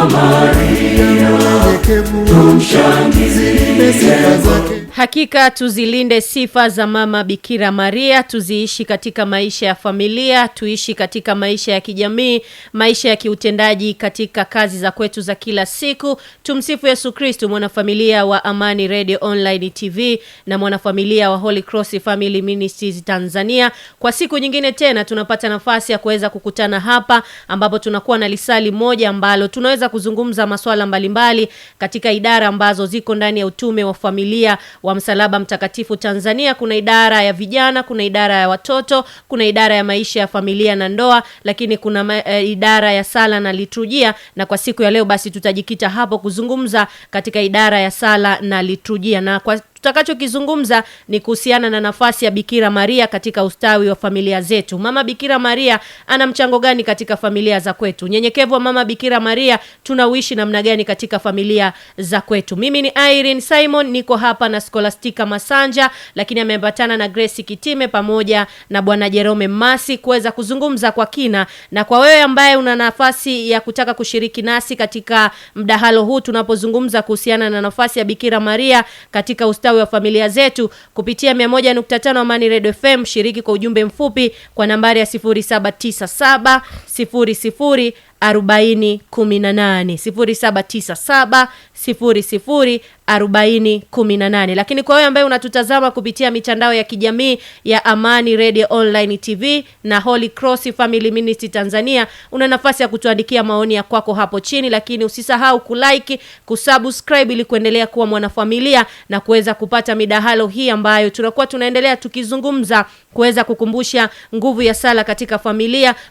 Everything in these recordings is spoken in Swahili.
Maria, tumshangilie sifa zake. Hakika tuzilinde sifa za mama Bikira Maria, tuziishi katika maisha ya familia, tuishi katika maisha ya kijamii, maisha ya kiutendaji katika kazi za kwetu za kila siku. Tumsifu Yesu Kristo, mwanafamilia wa Amani Radio Online TV na mwanafamilia wa Holy Cross Family Ministries Tanzania. Kwa siku nyingine tena tunapata nafasi ya kuweza kukutana hapa ambapo tunakuwa na lisali moja ambalo tunaweza kuzungumza masuala mbalimbali katika idara ambazo ziko ndani ya utume wa familia wa Msalaba Mtakatifu Tanzania. Kuna idara ya vijana, kuna idara ya watoto, kuna idara ya maisha ya familia na ndoa, lakini kuna idara ya sala na liturujia, na kwa siku ya leo basi tutajikita hapo kuzungumza katika idara ya sala na liturujia, na kwa tutakachokizungumza ni kuhusiana na nafasi ya Bikira Maria katika ustawi wa familia zetu. Mama Bikira Maria ana mchango gani katika familia za kwetu? Unyenyekevu wa Mama Bikira Maria tunauishi namna gani katika familia za kwetu? Mimi ni Irene Simon, niko hapa na Scholastica Masanja, lakini ameambatana na Grace Kitime pamoja na Bwana Jerome Masi kuweza kuzungumza kwa kina. Na kwa wewe ambaye una nafasi ya kutaka kushiriki nasi katika mdahalo huu tunapozungumza kuhusiana na nafasi ya Bikira Maria katika ustawi wa familia zetu, kupitia 101.5 Amani Radio FM, shiriki kwa ujumbe mfupi kwa nambari ya 0797 00 40 18 0797 00 40 18. Lakini kwa wewe ambaye unatutazama kupitia mitandao ya kijamii ya Amani Radio Online TV na Holy Cross Family Ministry Tanzania, una nafasi ya kutuandikia maoni ya kwako hapo chini, lakini usisahau kulike, kusubscribe ili kuendelea kuwa mwanafamilia na kuweza kupata midahalo hii ambayo tunakuwa tunaendelea tukizungumza, kuweza kukumbusha nguvu ya sala katika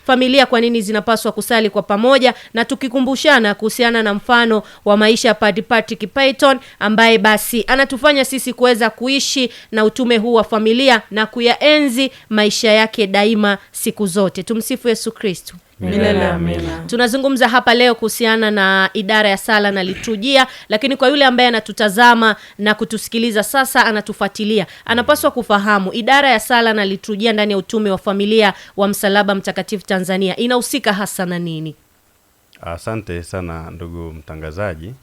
familia kwa nini zinapaswa kusali kwa pamoja, na tukikumbushana kuhusiana na mfano wa maisha ya Padre Patrick Peyton ambaye basi anatufanya sisi kuweza kuishi na utume huu wa familia na kuyaenzi maisha yake daima siku zote. Tumsifu Yesu Kristo. Milele amina. Tunazungumza hapa leo kuhusiana na idara ya sala na liturujia, lakini kwa yule ambaye anatutazama na kutusikiliza sasa, anatufuatilia, anapaswa kufahamu idara ya sala na liturujia ndani ya utume wa familia wa Msalaba Mtakatifu Tanzania inahusika hasa na nini? Asante sana ndugu mtangazaji.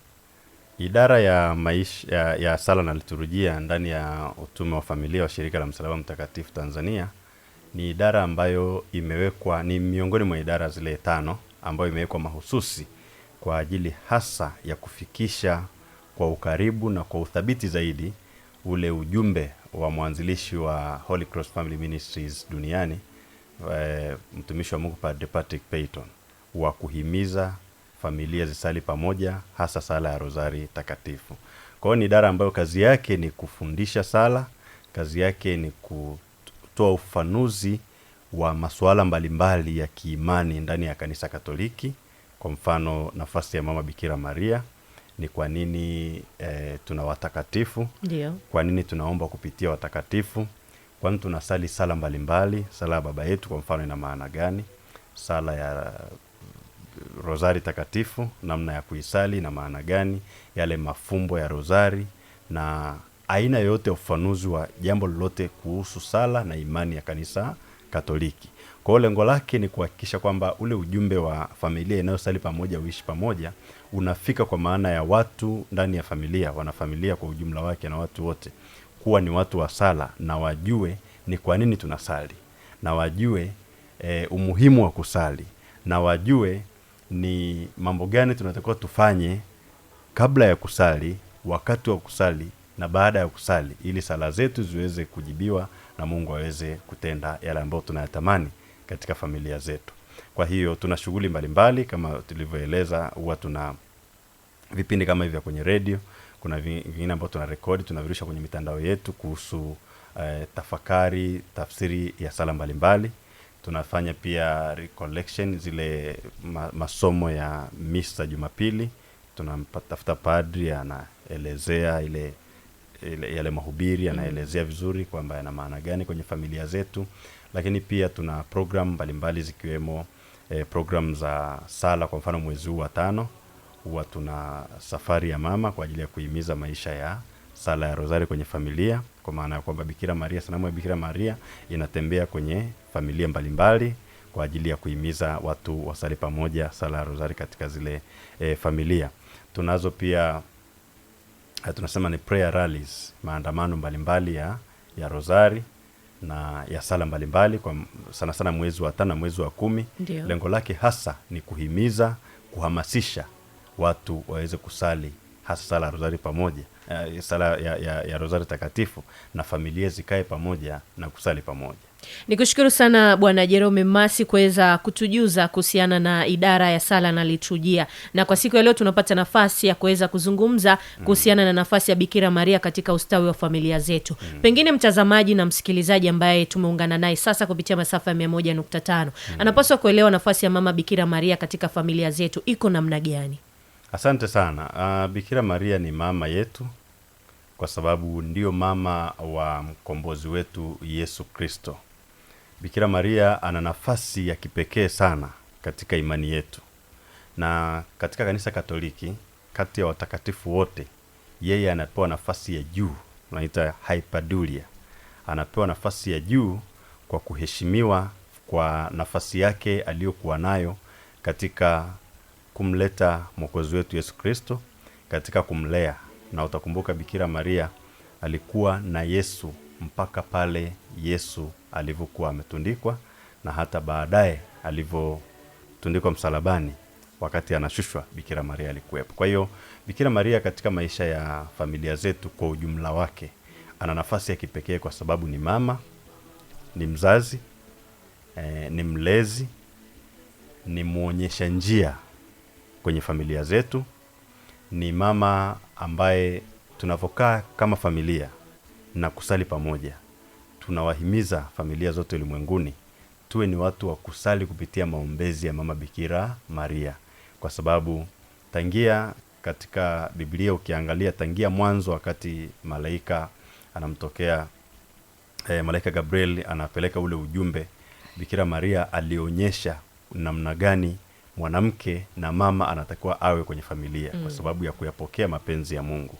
Idara ya maisha ya sala na liturujia ndani ya utume wa familia wa shirika la Msalaba Mtakatifu Tanzania ni idara ambayo imewekwa, ni miongoni mwa idara zile 5 ambayo imewekwa mahususi kwa ajili hasa ya kufikisha kwa ukaribu na kwa uthabiti zaidi ule ujumbe wa mwanzilishi wa Holy Cross Family Ministries duniani, mtumishi wa Mungu Padre Patrick Peyton, wa kuhimiza familia zisali pamoja, hasa sala ya Rozari Takatifu. Kwa hiyo ni idara ambayo kazi yake ni kufundisha sala, kazi yake ni kutoa ufafanuzi wa masuala mbalimbali ya kiimani ndani ya Kanisa Katoliki. Kwa mfano, nafasi ya Mama Bikira Maria, ni kwa nini tuna watakatifu, ndio kwa nini tunaomba kupitia watakatifu, kwa nini tunasali sala mbalimbali, sala ya Baba Yetu kwa mfano ina maana gani, sala ya Rozari Takatifu namna ya kuisali na maana gani, yale mafumbo ya Rozari na aina yote ufafanuzi wa jambo lolote kuhusu sala na imani ya Kanisa Katoliki. Kwa hiyo lengo lake ni kuhakikisha kwamba ule ujumbe wa familia inayosali pamoja, uishi pamoja, unafika kwa maana ya watu ndani ya familia, wanafamilia kwa ujumla wake na watu wote, kuwa ni watu wa sala na wajue ni kwa nini tunasali, na wajue umuhimu wa kusali, na wajue ni mambo gani tunatakiwa tufanye kabla ya kusali, wakati wa kusali na baada ya kusali, ili sala zetu ziweze kujibiwa na Mungu aweze kutenda yale ambayo tunayatamani katika familia zetu. Kwa hiyo tuna shughuli mbalimbali kama tulivyoeleza, huwa tuna vipindi kama hivi kwenye radio, kuna vingine ambavyo tuna record, tunavirusha kwenye mitandao yetu kuhusu tafakari, tafsiri ya sala mbalimbali. Tunafanya pia recollection, zile masomo ya misa Jumapili. Tunatafuta padri anaelezea yale mahubiri, anaelezea vizuri kwamba yana maana gani kwenye familia zetu. Lakini pia tuna program mbalimbali zikiwemo program za sala. Kwa mfano mwezi huu wa 5 huwa tuna safari ya mama kwa ajili ya kuhimiza maisha ya sala ya Rozari kwenye familia, kwa maana ya kwamba Bikira Maria, sanamu ya Bikira Maria inatembea kwenye familia mbalimbali kwa ajili ya kuhimiza watu wasali pamoja sala ya rozari katika zile familia. Tunazo pia tunasema ni prayer rallies, maandamano mbalimbali ya rozari na ya sala mbalimbali, kwa sana sana mwezi wa 5 na mwezi wa 10. Lengo lake hasa ni kuhimiza, kuhamasisha watu waweze kusali hasa sala ya rozari pamoja, sala ya rozari takatifu, na familia zikae pamoja na kusali pamoja. Nikushukuru sana Bwana Jerome Masi kuweza kutujuza kuhusiana na idara ya sala na liturujia. Na kwa siku ya leo tunapata nafasi ya kuweza kuzungumza kuhusiana na nafasi ya Bikira Maria katika ustawi wa familia zetu. Pengine mtazamaji na msikilizaji ambaye tumeungana naye sasa kupitia masafa ya 101.5 anapaswa kuelewa nafasi ya Mama Bikira Maria katika familia zetu iko namna gani? Asante sana. Bikira Maria ni mama yetu kwa sababu ndio mama wa mkombozi wetu Yesu Kristo. Bikira Maria ana nafasi ya kipekee sana katika imani yetu. Na katika kanisa Katoliki, kati ya watakatifu wote, yeye anapewa nafasi ya juu, tunaita hyperdulia. Anapewa nafasi ya juu kwa kuheshimiwa kwa nafasi yake aliyokuwa nayo katika kumleta Mwokozi wetu Yesu Kristo, katika kumlea. Na utakumbuka Bikira Maria alikuwa na Yesu mpaka pale Yesu alivyokuwa ametundikwa, na hata baadaye alivyotundikwa msalabani, wakati anashushwa Bikira Maria alikuwepo. Kwa hiyo Bikira Maria katika maisha ya familia zetu kwa ujumla wake ana nafasi ya kipekee kwa sababu ni mama, ni mzazi, ni mlezi, ni muonyesha njia kwenye familia zetu, ni mama ambaye tunavokaa kama familia na kusali pamoja. Tunawahimiza familia zote ulimwenguni tuwe ni watu wa kusali kupitia maombezi ya Mama Bikira Maria, kwa sababu tangia katika Biblia ukiangalia tangia mwanzo, wakati malaika anamtokea malaika Gabriel anapeleka ule ujumbe, Bikira Maria alionyesha namna gani mwanamke na mama anatakiwa awe kwenye familia kwa sababu ya kuyapokea mapenzi ya Mungu.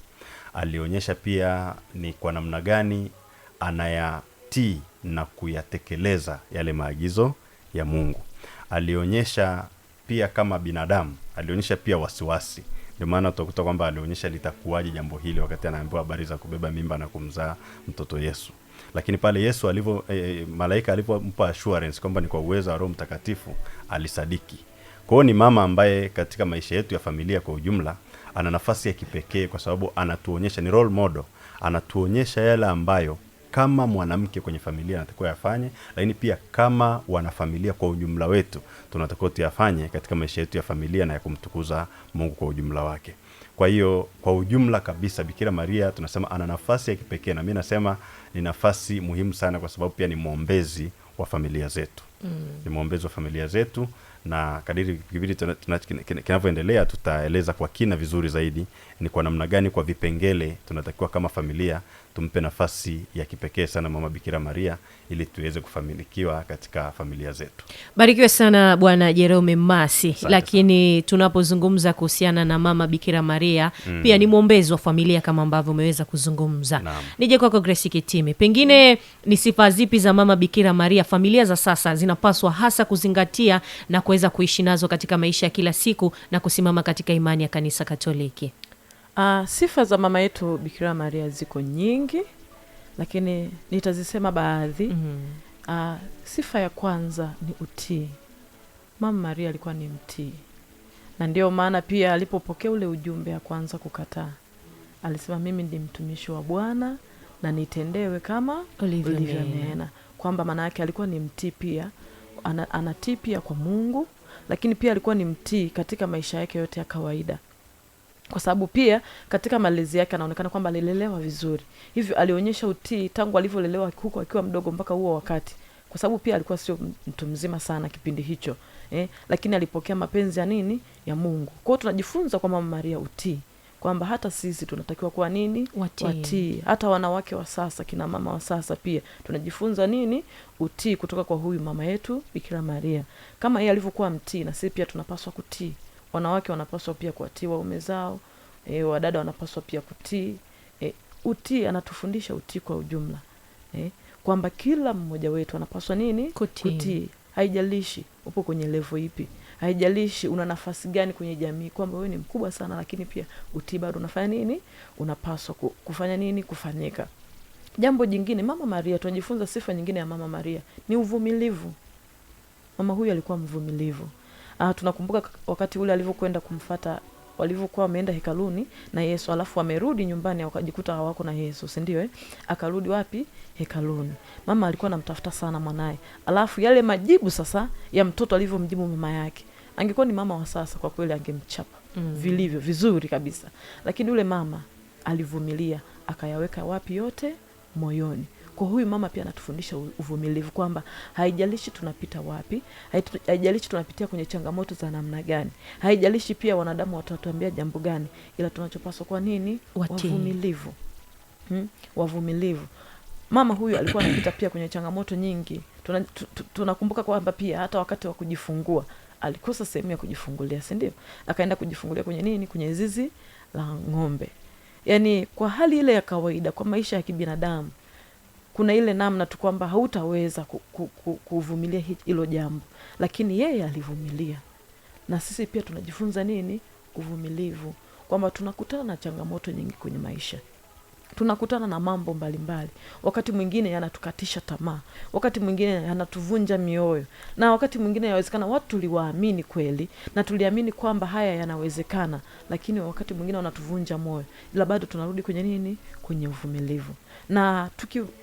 Alionyesha pia ni kwa namna gani anayatii na kuyatekeleza yale maagizo ya Mungu. Alionyesha pia kama binadamu, alionyesha pia wasiwasi. Ndio maana utakuta kwamba alionyesha litakuwaje jambo hili wakati anaambiwa habari za kubeba mimba na kumzaa mtoto Yesu. Lakini pale Yesu alivyo malaika alipompa assurance kwamba ni kwa uwezo wa Roho Mtakatifu, alisadiki. Kwa hiyo ni mama ambaye katika maisha yetu ya familia kwa ujumla ana nafasi ya kipekee kwa sababu anatuonyesha, ni role model, anatuonyesha yale ambayo kama mwanamke kwenye familia anatakiwa yafanye, lakini pia kama wanafamilia kwa ujumla wetu tunatakiwa tuyafanye katika maisha yetu ya familia na ya kumtukuza Mungu kwa ujumla wake. Kwa hiyo kwa ujumla kabisa Bikira Maria tunasema ana nafasi ya kipekee, na mimi nasema ni nafasi muhimu sana kwa sababu pia ni mwombezi wa familia zetu. Ni mwombezi wa familia zetu, na kadiri kipindi kinavyoendelea tutaeleza kwa kina vizuri zaidi ni kwa namna gani, kwa vipengele tunatakiwa kama familia tumpe nafasi ya kipekee sana Mama Bikira Maria ili tuweze kufanikiwa katika familia zetu. Barikiwe sana Bwana Jerome Masi. Lakini tunapozungumza kuhusiana na Mama Bikira Maria pia ni mwombezi wa familia kama ambavyo umeweza kuzungumza. Nije kwako Grace Kitime. Pengine ni sifa zipi za Mama Bikira Maria familia za sasa zinapaswa hasa kuzingatia na kuweza kuishi nazo katika maisha ya kila siku na kusimama katika imani ya Kanisa Katoliki? Sifa za mama yetu Bikira Maria ziko nyingi, lakini nitazisema baadhi. Sifa ya kwanza ni utii. Mama Maria alikuwa ni mtii, na ndio maana pia alipopokea ule ujumbe ya kwanza kukataa, alisema mimi ndi mtumishi wa Bwana na nitendewe kama ulivyonena. Kwamba maana yake alikuwa ni mtii pia, anatii pia kwa Mungu, lakini pia alikuwa ni mtii katika maisha yake yote ya kawaida. Kwa sababu pia katika malezi yake anaonekana kwamba alilelewa vizuri. Hivyo alionyesha utii tangu alivyolelewa huko akiwa mdogo mpaka huo wakati. Kwa sababu pia alikuwa sio mtu mzima sana kipindi hicho. Lakini alipokea mapenzi ya nini? Ya Mungu. Kwa hiyo tunajifunza kwa Mama Maria utii. Kwamba hata sisi tunatakiwa kuwa nini? Watii. Hata wanawake wa sasa, kina mama wa sasa pia tunajifunza nini? Utii kutoka kwa huyu mama yetu Bikira Maria. Kama yeye alivyokuwa mtii, na sisi pia tunapaswa kutii. Wanawake wanapaswa pia kuwatii waume zao, wadada wanapaswa pia kutii. Utii, anatufundisha utii kwa ujumla. Kwamba kila mmoja wetu anapaswa nini? Kutii. haijalishi upo kwenye level ipi, haijalishi una nafasi gani kwenye jamii, kwamba wewe ni mkubwa sana, lakini pia utii bado unafanya nini, unapaswa kufanya nini, kufanyika. Jambo jingine, Mama Maria, tunajifunza sifa nyingine ya Mama Maria ni uvumilivu. Mama huyu alikuwa mvumilivu. Tunakumbuka wakati ule alivyokwenda kumfuata, walivyokuwa wameenda hekaluni na Yesu, alafu wamerudi nyumbani wakajikuta hawako na Yesu, si ndio? Akarudi wapi? Hekaluni. Mama alikuwa anamtafuta sana mwanae. Alafu yale majibu sasa ya mtoto alivyomjibu mama yake, angekuwa ni mama wa sasa, kwa kweli angemchapa vilivyo vizuri kabisa. Lakini yule mama alivumilia, akayaweka wapi? Yote moyoni. Kwa huyu mama pia anatufundisha uvumilivu, kwamba haijalishi tunapita wapi, haijalishi tunapitia kwenye changamoto za namna gani, haijalishi pia wanadamu watatuambia jambo gani, ila tunachopaswa kwa nini? Wavumilivu. Wavumilivu. Mama huyu alikuwa anapita pia kwenye changamoto nyingi. Tunakumbuka kwamba pia hata wakati wa kujifungua alikosa sehemu ya kujifungulia, si ndio? Akaenda kujifungulia kwenye nini? Kwenye zizi la ng'ombe. Yaani kwa hali ile ya kawaida, kwa maisha ya kibinadamu, kuna ile namna tu kwamba hautaweza kuvumilia hilo jambo, lakini yeye alivumilia. Na sisi pia tunajifunza nini? Uvumilivu. Kwamba tunakutana na changamoto nyingi kwenye maisha, tunakutana na mambo mbalimbali. Wakati mwingine yanatukatisha tamaa, wakati mwingine yanatuvunja mioyo, na wakati mwingine yawezekana watu tuliwaamini kweli na tuliamini kwamba haya yanawezekana, lakini wakati mwingine wanatuvunja moyo, ila bado tunarudi kwenye nini? Kwenye uvumilivu. Na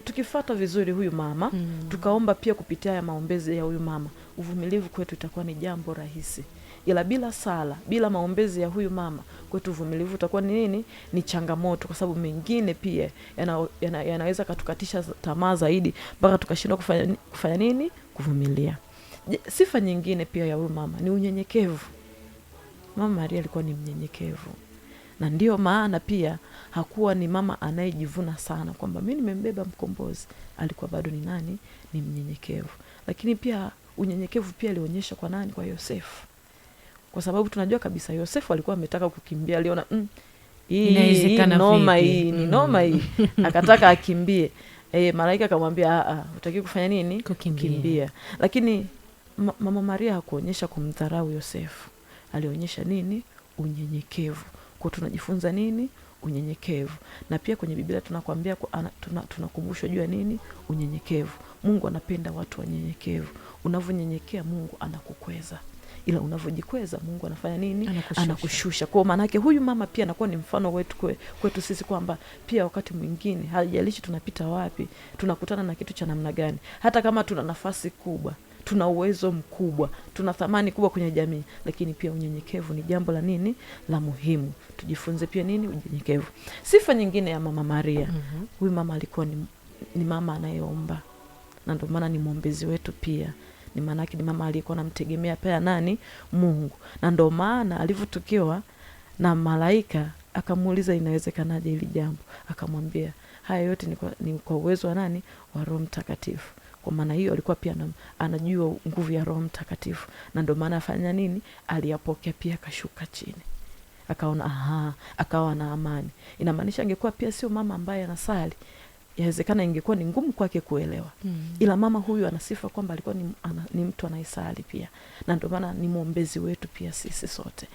tukifuata vizuri huyu mama, tukaomba pia kupitia ya maombezi ya huyu mama, uvumilivu kwetu itakuwa ni jambo rahisi. Ila bila sala, bila maombezi ya huyu mama, kwetu uvumilivu utakuwa ni nini? Ni changamoto, kwa sababu mengine pia yanaweza katukatisha tamaa zaidi mpaka tukashindwa kufanya nini? Kuvumilia. Sifa nyingine pia ya huyu mama ni unyenyekevu. Mama Maria alikuwa ni mnyenyekevu. Na ndio maana pia hakuwa ni mama anayejivuna sana kwamba mimi nimembeba mkombozi. Alikuwa bado ni nani? Ni mnyenyekevu. Lakini pia unyenyekevu pia alionyesha kwa nani? Kwa Yosefu. Kwa sababu tunajua kabisa Yosefu alikuwa ametaka kukimbia, aliona hii noma hii, ni noma hii. Akataka akimbie. Malaika akamwambia utaki kufanya nini? Kukimbia. Lakini Mama Maria hakuonyesha kumdharau Yosefu. Alionyesha nini? Unyenyekevu. Kwa tunajifunza nini? Unyenyekevu. Na pia kwenye Biblia tunakwambia tunakumbushwa juu ya nini? Unyenyekevu. Mungu anapenda watu wanyenyekevu. Unavyonyenyekea Mungu anakukweza. Ila unavyojikweza Mungu anafanya nini? Anakushusha. Kwa maana yake huyu mama pia anakuwa ni mfano wetu kwetu sisi, kwamba pia wakati mwingine haijalishi tunapita wapi, tunakutana na kitu cha namna gani, hata kama tuna nafasi kubwa, tuna uwezo mkubwa, tuna thamani kubwa kwenye jamii, lakini pia unyenyekevu ni jambo la nini? La muhimu. Tujifunze pia nini? Unyenyekevu. Sifa nyingine ya Mama Maria, huyu mama alikuwa ni mama anayeomba, na ndio maana ni mwombezi wetu pia. Ni maana yake ni mama aliyekuwa anamtegemea pia nani? Mungu. Na ndio maana alivyotukiwa na malaika akamuuliza inawezekanaje hili jambo, akamwambia haya yote ni kwa uwezo wa nani? Wa Roho Mtakatifu. Kwa maana hiyo alikuwa pia anajua nguvu ya Roho Mtakatifu, na ndio maana afanya nini? Aliyapokea pia, akashuka chini, akaona akawa na amani. Inamaanisha angekuwa pia sio mama ambaye anasali, yawezekana ingekuwa ni ngumu kwake kuelewa. Ila mama huyu anasifa kwamba alikuwa ni mtu anayesali pia, na ndio maana ni mwombezi wetu pia sisi sote.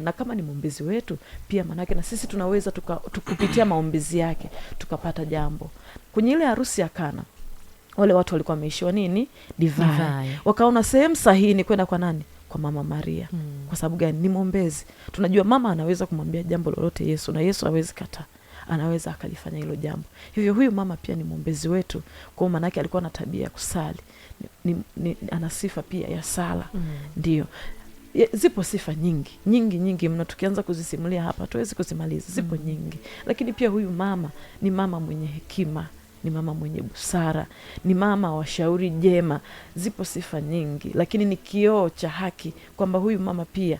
Na kama ni mwombezi wetu pia, manake na sisi tunaweza tukupitia maombezi yake tukapata jambo. Kwenye ile harusi ya Kana, wale watu walikuwa wameishiwa nini? Divai. Wakaona sehemu sahihi ni kwenda kwa nani? Kwa Mama Maria. Kwa sababu gani? Ni mwombezi. Tunajua mama anaweza kumwambia jambo lolote Yesu, na Yesu hawezi kataa. Anaweza akalifanya hilo jambo. Hivyo huyu mama pia ni mwombezi wetu. Kwa maana yake alikuwa na tabia ya kusali. Ana sifa pia ya sala. Ndio. Zipo sifa nyingi mno, tukianza kuzisimulia hapa tuwezi kuzimaliza. Zipo nyingi. Lakini pia huyu mama ni mama mwenye hekima, ni mama mwenye busara, ni mama wa shauri jema. Zipo sifa nyingi, lakini ni kioo cha haki, kwamba huyu mama pia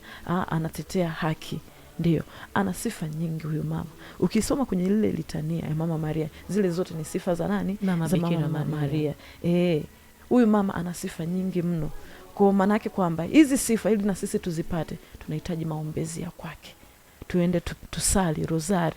anatetea haki. Ndio, ana sifa nyingi huyu mama. Ukisoma kwenye lile litania ya Mama Maria, zile zote ni sifa za nani? Za Mama Maria. Huyu mama ana sifa nyingi mno. Kwa maana yake kwamba hizi sifa ili na sisi tuzipate, tunahitaji maombezi ya kwake. tuende tusali rozari.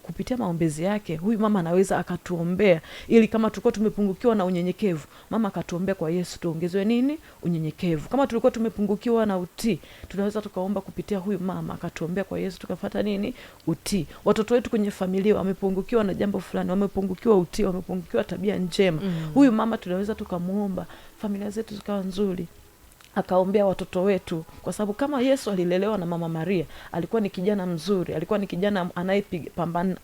Kupitia maombezi yake huyu mama anaweza akatuombea, ili kama tulikuwa tumepungukiwa na unyenyekevu, mama akatuombea kwa Yesu tuongezewe nini? Unyenyekevu. Kama tulikuwa tumepungukiwa na utii, tunaweza tukaomba kupitia huyu mama akatuombea kwa Yesu tukafuata nini? Utii. Watoto wetu kwenye familia wamepungukiwa na jambo fulani, wamepungukiwa utii, wamepungukiwa tabia njema, huyu mama tunaweza tukamuomba familia zetu zikawa nzuri, akaombea watoto wetu, kwa sababu kama Yesu alilelewa na Mama Maria, alikuwa ni kijana mzuri, alikuwa ni kijana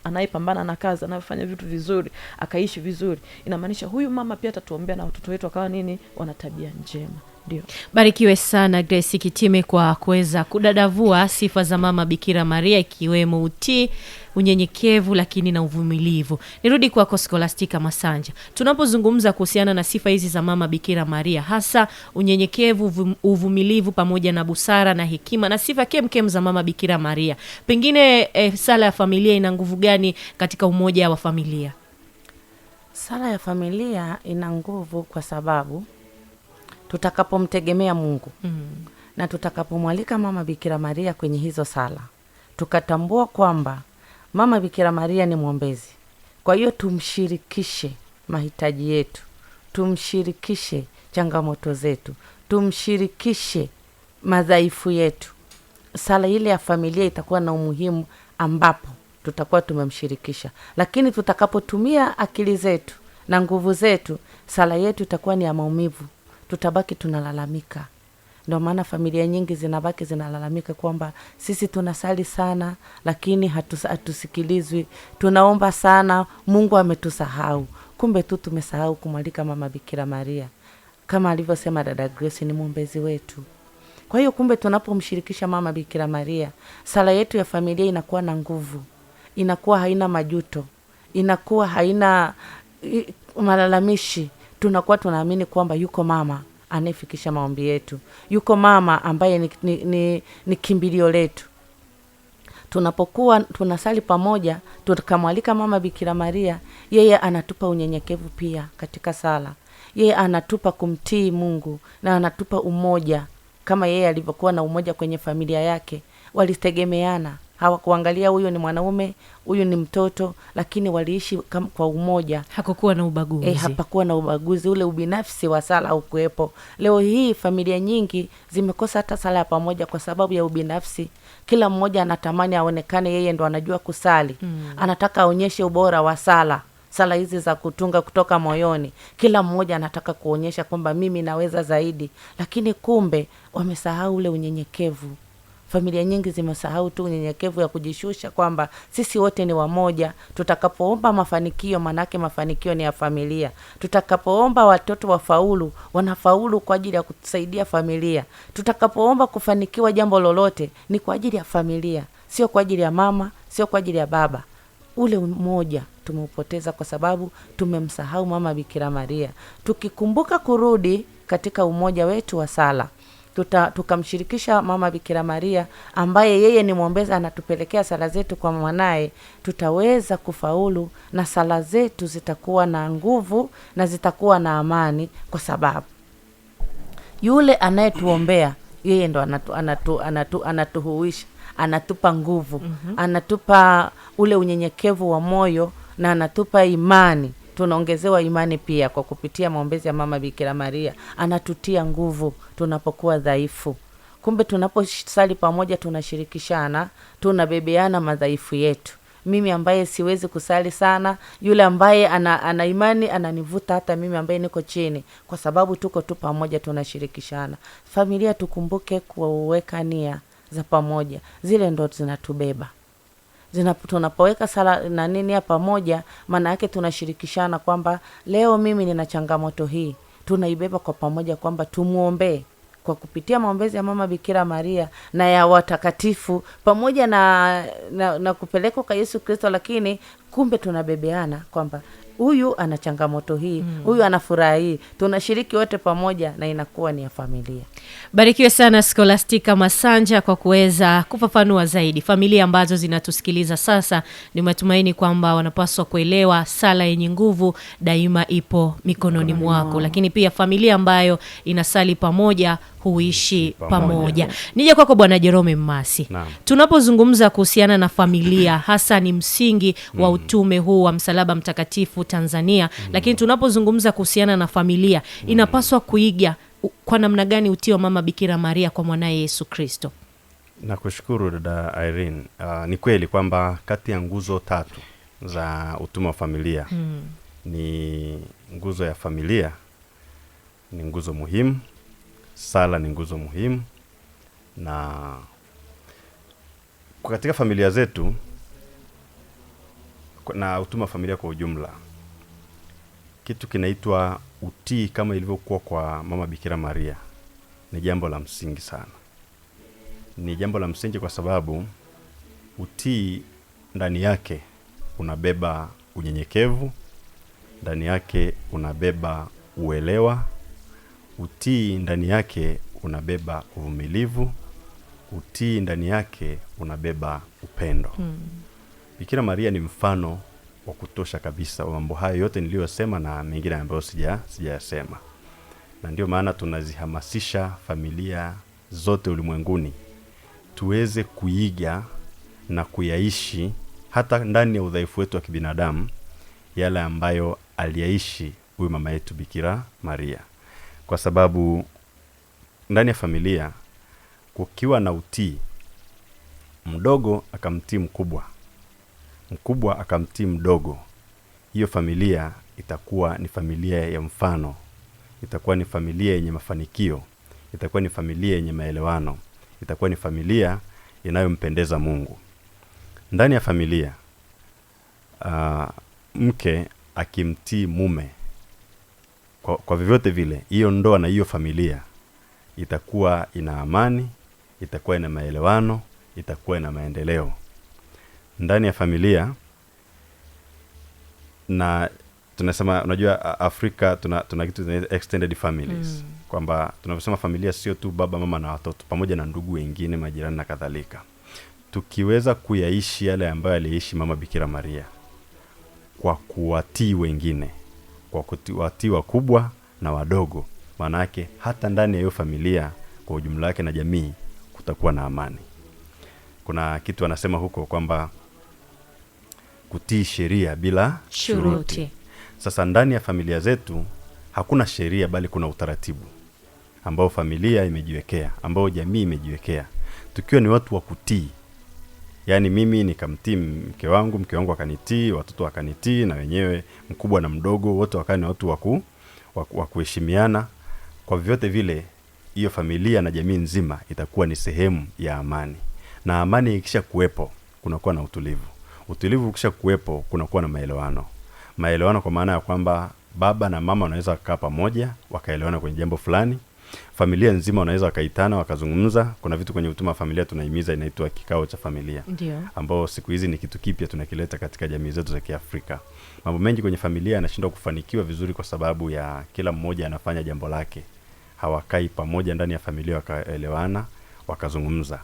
anayepambana na kazi, anayefanya vitu vizuri, akaishi vizuri. Inamaanisha huyu mama pia atatuombea na watoto wetu akawa nini? Wana tabia njema. Ndio. Barikiwe sana Grace Kitime kwa kuweza kudadavua sifa za Mama Bikira Maria, ikiwemo utii, unyenyekevu, lakini na uvumilivu. Nirudi kwa Scholastica Masanja. Tunapozungumza kuhusiana na sifa hizi za Mama Bikira Maria, hasa unyenyekevu, uvumilivu pamoja na busara na hekima na sifa kemkem za Mama Bikira Maria, pengine sala ya familia ina nguvu gani katika umoja wa familia? Sala ya familia ina nguvu kwa sababu tutakapomtegemea Mungu na tutakapomwalika Mama Bikira Maria kwenye hizo sala, tukatambua kwamba Mama Bikira Maria ni mwombezi. Kwa hiyo tumshirikishe mahitaji yetu, tumshirikishe changamoto zetu, tumshirikishe madhaifu yetu. Sala ile ya familia itakuwa na umuhimu ambapo tutakuwa tumemshirikisha. Lakini tutakapotumia akili zetu na nguvu zetu, sala yetu itakuwa ni ya maumivu, tutabaki tunalalamika. Ndio maana familia nyingi zinabaki zinalalamika kwamba sisi tunasali sana lakini hatusikilizwi, tunaomba sana, Mungu ametusahau. Kumbe tu tumesahau kumwalika Mama Bikira Maria. Kama alivyosema dada Grace, ni mwombezi wetu. Kwa hiyo kumbe tunapomshirikisha Mama Bikira Maria, sala yetu ya familia inakuwa na nguvu, inakuwa haina majuto, inakuwa haina malalamishi. Tunakuwa tunaamini kwamba yuko mama anayefikisha maombi yetu, yuko mama ambaye ni kimbilio letu. Tunapokuwa tunasali pamoja, tukamwalika Mama Bikira Maria, yeye anatupa unyenyekevu pia katika sala. Yeye anatupa kumtii Mungu na anatupa umoja, kama yeye alivyokuwa na umoja kwenye familia yake. Walitegemeana, hawakuangalia huyu ni mwanaume, huyu ni mtoto, lakini waliishi kwa umoja. Hakukuwa na ubaguzi. Hapakuwa na ubaguzi, ule ubinafsi wa sala haukuwepo. Leo hii familia nyingi zimekosa hata sala ya pamoja kwa sababu ya ubinafsi. Kila mmoja anatamani aonekane yeye ndo anajua kusali. Anataka aonyeshe ubora wa sala. Sala hizi za kutunga kutoka moyoni, kila mmoja anataka kuonyesha kwamba mimi naweza zaidi, lakini kumbe wamesahau ule unyenyekevu. Familia nyingi zimesahau tu unyenyekevu ya kujishusha kwamba sisi wote ni wamoja. Tutakapoomba mafanikio, manake mafanikio ni ya familia. Tutakapoomba watoto wafaulu, wanafaulu kwa ajili ya kusaidia familia. Tutakapoomba kufanikiwa jambo lolote, ni kwa ajili ya familia, sio kwa ajili ya mama, sio kwa ajili ya baba. Ule umoja tumeupoteza kwa sababu tumemsahau Mama Bikira Maria. Tukikumbuka kurudi katika umoja wetu wa sala, tukamshirikisha Mama Bikira Maria ambaye yeye ni mwombezi, anatupelekea sala zetu kwa mwanae, tutaweza kufaulu na sala zetu zitakuwa na nguvu na zitakuwa na amani, kwa sababu yule anayetuombea yeye ndo anatuhuisha, anatupa nguvu, anatupa ule unyenyekevu wa moyo na anatupa imani. Tunaongezewa imani pia kwa kupitia maombezi ya Mama Bikira Maria. Anatutia nguvu tunapokuwa dhaifu. Kumbe tunaposali pamoja tunashirikishana, tunabebeana madhaifu yetu. Mimi ambaye siwezi kusali sana, yule ambaye ana imani ananivuta hata mimi ambaye niko chini, kwa sababu tuko tu pamoja tunashirikishana. Familia tukumbuke kuweka nia za pamoja. Zile ndo zinatubeba. Tunapoweka sala na nini ya pamoja, maana yake tunashirikishana kwamba leo mimi nina changamoto hii. Tunaibeba kwa pamoja kwamba tumuombe kwa kupitia maombezi ya Mama Bikira Maria na ya watakatifu pamoja na kupelekwa kwa Yesu Kristo, lakini kumbe tunabebeana kwamba huyu ana changamoto hii, huyu ana furaha hii. Tunashiriki wote pamoja na inakuwa ni ya familia. Barikiwe sana Scholastica Masanja kwa kuweza kufafanua zaidi. Familia ambazo zinatusikiliza sasa, ni matumaini kwamba wanapaswa kuelewa sala yenye nguvu daima ipo mikononi mwako. Lakini pia familia ambayo inasali pamoja huishi pamoja. Nije kwako Bwana Jerome Mmasi. Naam. Tunapozungumza kuhusiana na familia, hasa ni msingi wa utume huu wa Msalaba Mtakatifu Tanzania, lakini tunapozungumza kuhusiana na familia, inapaswa kuiga kwa namna gani utii wa Mama Bikira Maria kwa mwanae Yesu Kristo? Nakushukuru dada Irene. Ni kweli kwamba kati ya nguzo 3 za utume wa familia ni nguzo ya familia ni nguzo muhimu, sala ni nguzo muhimu, na katika familia zetu na utume wa familia kwa ujumla, kitu kinaitwa utii kama ilivyokuwa kwa Mama Bikira Maria ni jambo la msingi sana. Ni jambo la msingi kwa sababu utii ndani yake unabeba unyenyekevu, ndani yake unabeba uelewa, utii ndani yake unabeba uvumilivu, utii ndani yake unabeba upendo. Bikira Maria ni mfano wa kutosha kabisa wa mambo hayo yote niliyosema na mengine ambayo sijayasema. Na ndio maana tunazihamasisha familia zote ulimwenguni tuweze kuiga na kuyaishi hata ndani ya udhaifu wetu wa kibinadamu yale ambayo aliyaishi huyu mama yetu Bikira Maria. Kwa sababu ndani ya familia kukiwa na utii, mdogo akamtii mkubwa, mkubwa akamtii mdogo, hiyo familia itakuwa ni familia ya mfano, itakuwa ni familia yenye mafanikio, itakuwa ni familia yenye maelewano, itakuwa ni familia inayompendeza Mungu. Ndani ya familia mke akimtii mume, kwa vyovyote vile, hiyo ndoa na hiyo familia itakuwa ina amani, itakuwa ina maelewano, itakuwa ina maendeleo. Ndani ya familia, na tunasema, unajua Afrika tuna kitu tunaita extended families, kwamba tunaposema familia sio tu baba, mama na watoto, pamoja na ndugu wengine, majirani na kadhalika. Tukiweza kuyaishi yale ambayo aliishi Mama Bikira Maria kwa kuwatii wengine, kwa kuwatii wakubwa na wadogo, maana yake hata ndani ya hiyo familia kwa ujumla wake na jamii kutakuwa na amani. Kuna kitu anasema huko kwamba kutii sheria bila shuruti. Sasa ndani ya familia zetu hakuna sheria, bali kuna utaratibu ambao familia imejiwekea, ambao jamii imejiwekea. Tukiwa ni watu wa kutii, yani mimi nikamtii mke wangu akanitii, watoto wakanitii, na wenyewe mkubwa na mdogo wote wakawa ni watu wa kuheshimiana, kwa vyote vile hiyo familia na jamii nzima itakuwa ni sehemu ya amani. Na amani ikisha kuwepo kunakuwa na utulivu. Utulivu ukisha kuwepo kunakuwa na maelewano. Maelewano kwa maana ya kwamba baba na mama wanaweza kukaa pamoja wakaelewana kwenye jambo fulani. Familia nzima wanaweza wakaitana wakazungumza. Kuna vitu kwenye utume wa familia tunahimiza, inaitwa kikao cha familia. Ndio. Ambao siku hizi ni kitu kipya tunakileta katika jamii zetu za Kiafrika. Mambo mengi kwenye familia yanashindwa kufanikiwa vizuri kwa sababu ya kila mmoja anafanya jambo lake. Hawakai pamoja ndani ya familia wakaelewana, wakazungumza.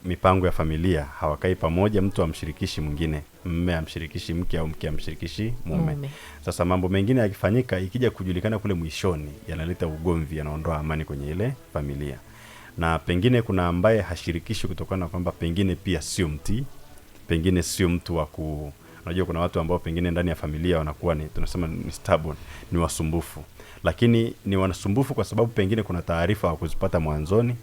Mipango ya familia hawakai pamoja, mtu amshirikishi mwingine, mume amshirikishi mke au mke amshirikishi mume. Sasa mambo mengine yakifanyika, ikija kujulikana kule mwishoni, yanaleta ugomvi, yanaondoa amani kwenye ile familia. Na pengine kuna ambaye hashirikishi kutokana na kwamba pengine pia sio mtii, pengine sio mtu wa unajua kuna watu ambao pengine ndani ya familia wanakuwa ni tunasema ni stubborn, ni wasumbufu. Lakini ni wanasumbufu kwa sababu pengine kuna taarifa hawakuzipata mwanzoni.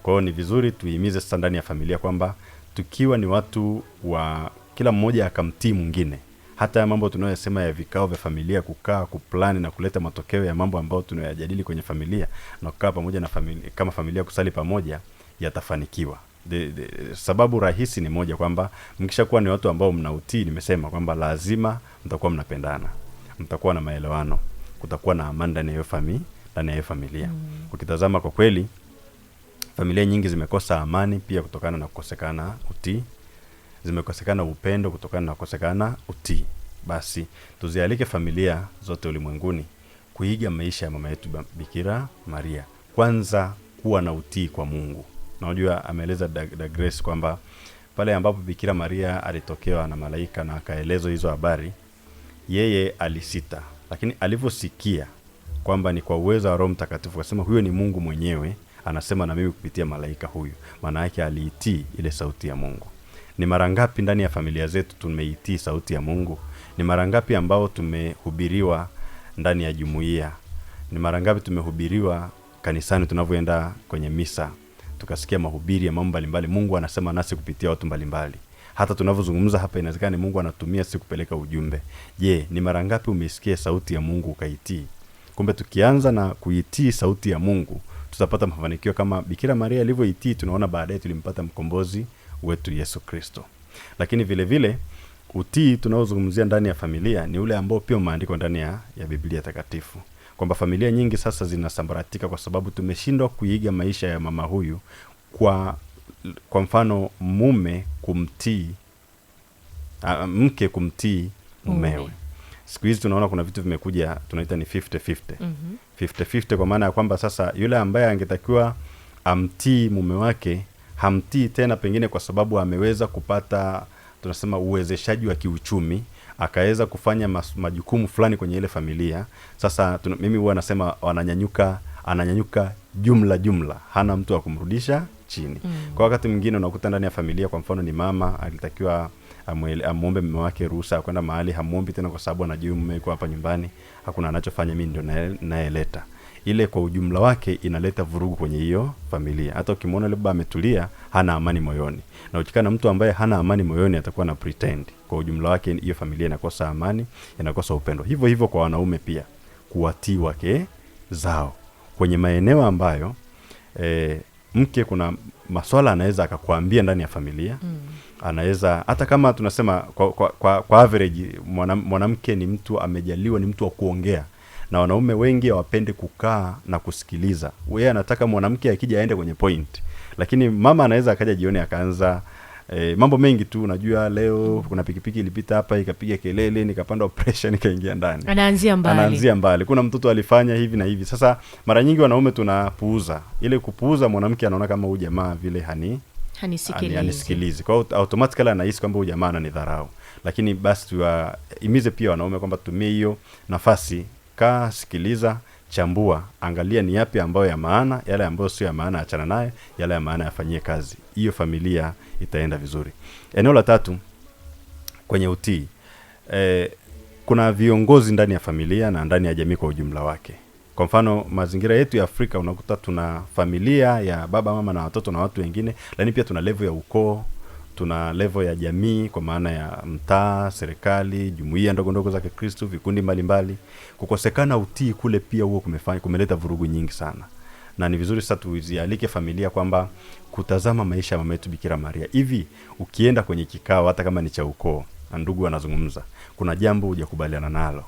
Kwa hiyo ni vizuri tuhimize sasa ndani ya familia kwamba tukiwa ni watu wa kila mmoja akamtii mwingine, hata mambo tunayosema ya vikao vya familia, kukaa kuplani na kuleta matokeo ya mambo ambayo tunayajadili kwenye familia na kukaa pamoja na familia kama familia, kusali pamoja, yatafanikiwa. Sababu rahisi ni moja, kwamba mkishakuwa ni watu ambao mnautii, nimesema kwamba lazima mtakuwa mnapendana, mtakuwa na maelewano, kutakuwa na amani ndani ya hiyo familia. Ukitazama kwa kweli familia nyingi zimekosa amani pia kutokana na kukosekana utii, zimekosekana upendo kutokana na kukosekana utii. Basi tuzialike familia zote ulimwenguni kuiga maisha ya mama yetu Bikira Maria. Kwanza kuwa na utii kwa Mungu. Unajua ameeleza da Grace kwamba pale ambapo Bikira Maria alitokewa na malaika na akaelezwa hizo habari, yeye alisita, lakini alivyosikia kwamba ni kwa uwezo wa Roho Mtakatifu, akasema huyo ni Mungu mwenyewe anasema na mimi kupitia malaika huyu. Maana yake aliitii ile sauti ya Mungu. Ni mara ngapi ndani ya familia zetu tumeitii sauti ya Mungu? Ni mara ngapi ambao tumehubiriwa ndani ya jumuiya? Ni mara ngapi tumehubiriwa kanisani tunavyoenda kwenye misa, tukasikia mahubiri ya mambo mbalimbali, Mungu anasema nasi kupitia watu mbalimbali. Hata tunavyozungumza hapa inawezekana Mungu anatumia si kupeleka ujumbe. Je, ni mara ngapi umesikia sauti ya Mungu ukaitii? Kumbe tukianza na kuitii sauti ya Mungu, tutapata mafanikio kama Bikira Maria alivyoitii. Tunaona baadaye tulimpata mkombozi wetu Yesu Kristo. Lakini vile vile utii tunaozungumzia ndani ya familia ni ule ambao pia umeandikwa ndani ya Biblia takatifu, kwamba familia nyingi sasa zinasambaratika kwa sababu tumeshindwa kuiga maisha ya mama huyu. Kwa mfano mume kumtii mke kumtii mumewe. Siku hizi tunaona kuna vitu vimekuja tunaita ni 50-50. 50-50 kwa maana ya kwamba sasa yule ambaye angetakiwa amtii mume wake hamtii tena, pengine kwa sababu ameweza kupata tunasema uwezeshaji wa kiuchumi, akaweza kufanya majukumu fulani kwenye ile familia. Sasa mimi huwa nasema ananyanyuka jumla, hana mtu wa kumrudisha chini. Kwa wakati mwingine unakuta ndani ya familia, kwa mfano ni mama alitakiwa amuombe mume wake ruhusa kwenda mahali, hamuombi tena kwa sababu anajua mume yuko hapa nyumbani, hakuna anachofanya, mimi ndio naeleta. Ile kwa ujumla wake inaleta vurugu kwenye hiyo familia. Hata ukimwona labda ametulia, hana amani moyoni. Na ukikana mtu ambaye hana amani moyoni atakuwa na pretend. Kwa ujumla wake hiyo familia inakosa amani, inakosa upendo. Hivyo hivyo kwa wanaume pia, kuwatii wake zao kwenye maeneo ambayo mke kuna maswala anaweza akakwambia ndani ya familia. Anaweza hata kama tunasema kwa average mwanamke ni mtu amejaliwa, ni mtu wa kuongea, na wanaume wengi hawapende kukaa na kusikiliza. Yeye anataka mwanamke akija aende kwenye point. Lakini mama anaweza akaja jioni akaanza mambo mengi tu, unajua leo kuna pikipiki ilipita hapa ikapiga kelele, nikapanda pressure nikaingia ndani. Anaanzia mbali. Kuna mtoto alifanya hivi na hivi. Sasa mara nyingi wanaume tunapuuza. Ile kupuuza, mwanamke anaona kama huyu jamaa vile hanisikilizi. Kwa hiyo automatically anahisi kwamba huyu jamaa ananidharau. Lakini basi tuimize pia wanaume kwamba tumie hiyo nafasi, kaa, sikiliza, chambua, angalia ni yapi ambayo ya maana, yale ambayo sio ya maana achana naye, yale ya maana yafanyie kazi. Hiyo familia itaenda vizuri. Eneo la tatu kwenye utii, kuna viongozi ndani ya familia na ndani ya jamii kwa ujumla wake. Kwa mfano mazingira yetu ya Afrika unakuta tuna familia ya baba, mama na watoto na watu wengine, lakini pia tuna level ya ukoo, tuna level ya jamii kwa maana ya mtaa, serikali, jumuiya ndogo ndogo za Kikristo, vikundi mbalimbali. Kukosekana utii kule pia huo kumeleta vurugu nyingi sana. Na ni vizuri sasa tuzialike familia kwamba kutazama maisha ya mama yetu Bikira Maria. Hivi ukienda kwenye kikao hata kama ni cha ukoo na ndugu wanazungumza, kuna jambo hujakubaliana nalo,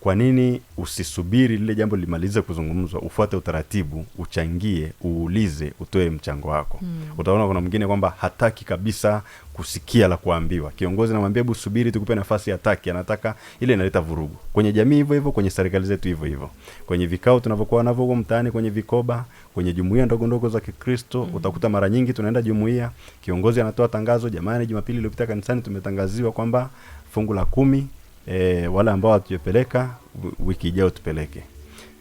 kwa nini usisubiri lile jambo limalize kuzungumzwa, ufuate utaratibu, uchangie, uulize, utoe mchango wako? Utaona kuna mwingine kwamba hataki kabisa kusikia la kuambiwa. Kiongozi anamwambia hebu subiri tukupe nafasi, hataki, anataka. Ile inaleta vurugu. Kwenye jamii hivyo hivyo, kwenye serikali zetu hivyo hivyo. Kwenye vikao tunavyokuwa navyo huko mtaani, kwenye vikoba, kwenye jumuiya ndogo ndogo za Kikristo, utakuta mara nyingi tunaenda jumuiya, kiongozi anatoa tangazo, jamani Jumapili iliyopita kanisani tumetangaziwa kwamba fungu la 10 wala ambao hatujapeleka wiki ijayo tupeleke.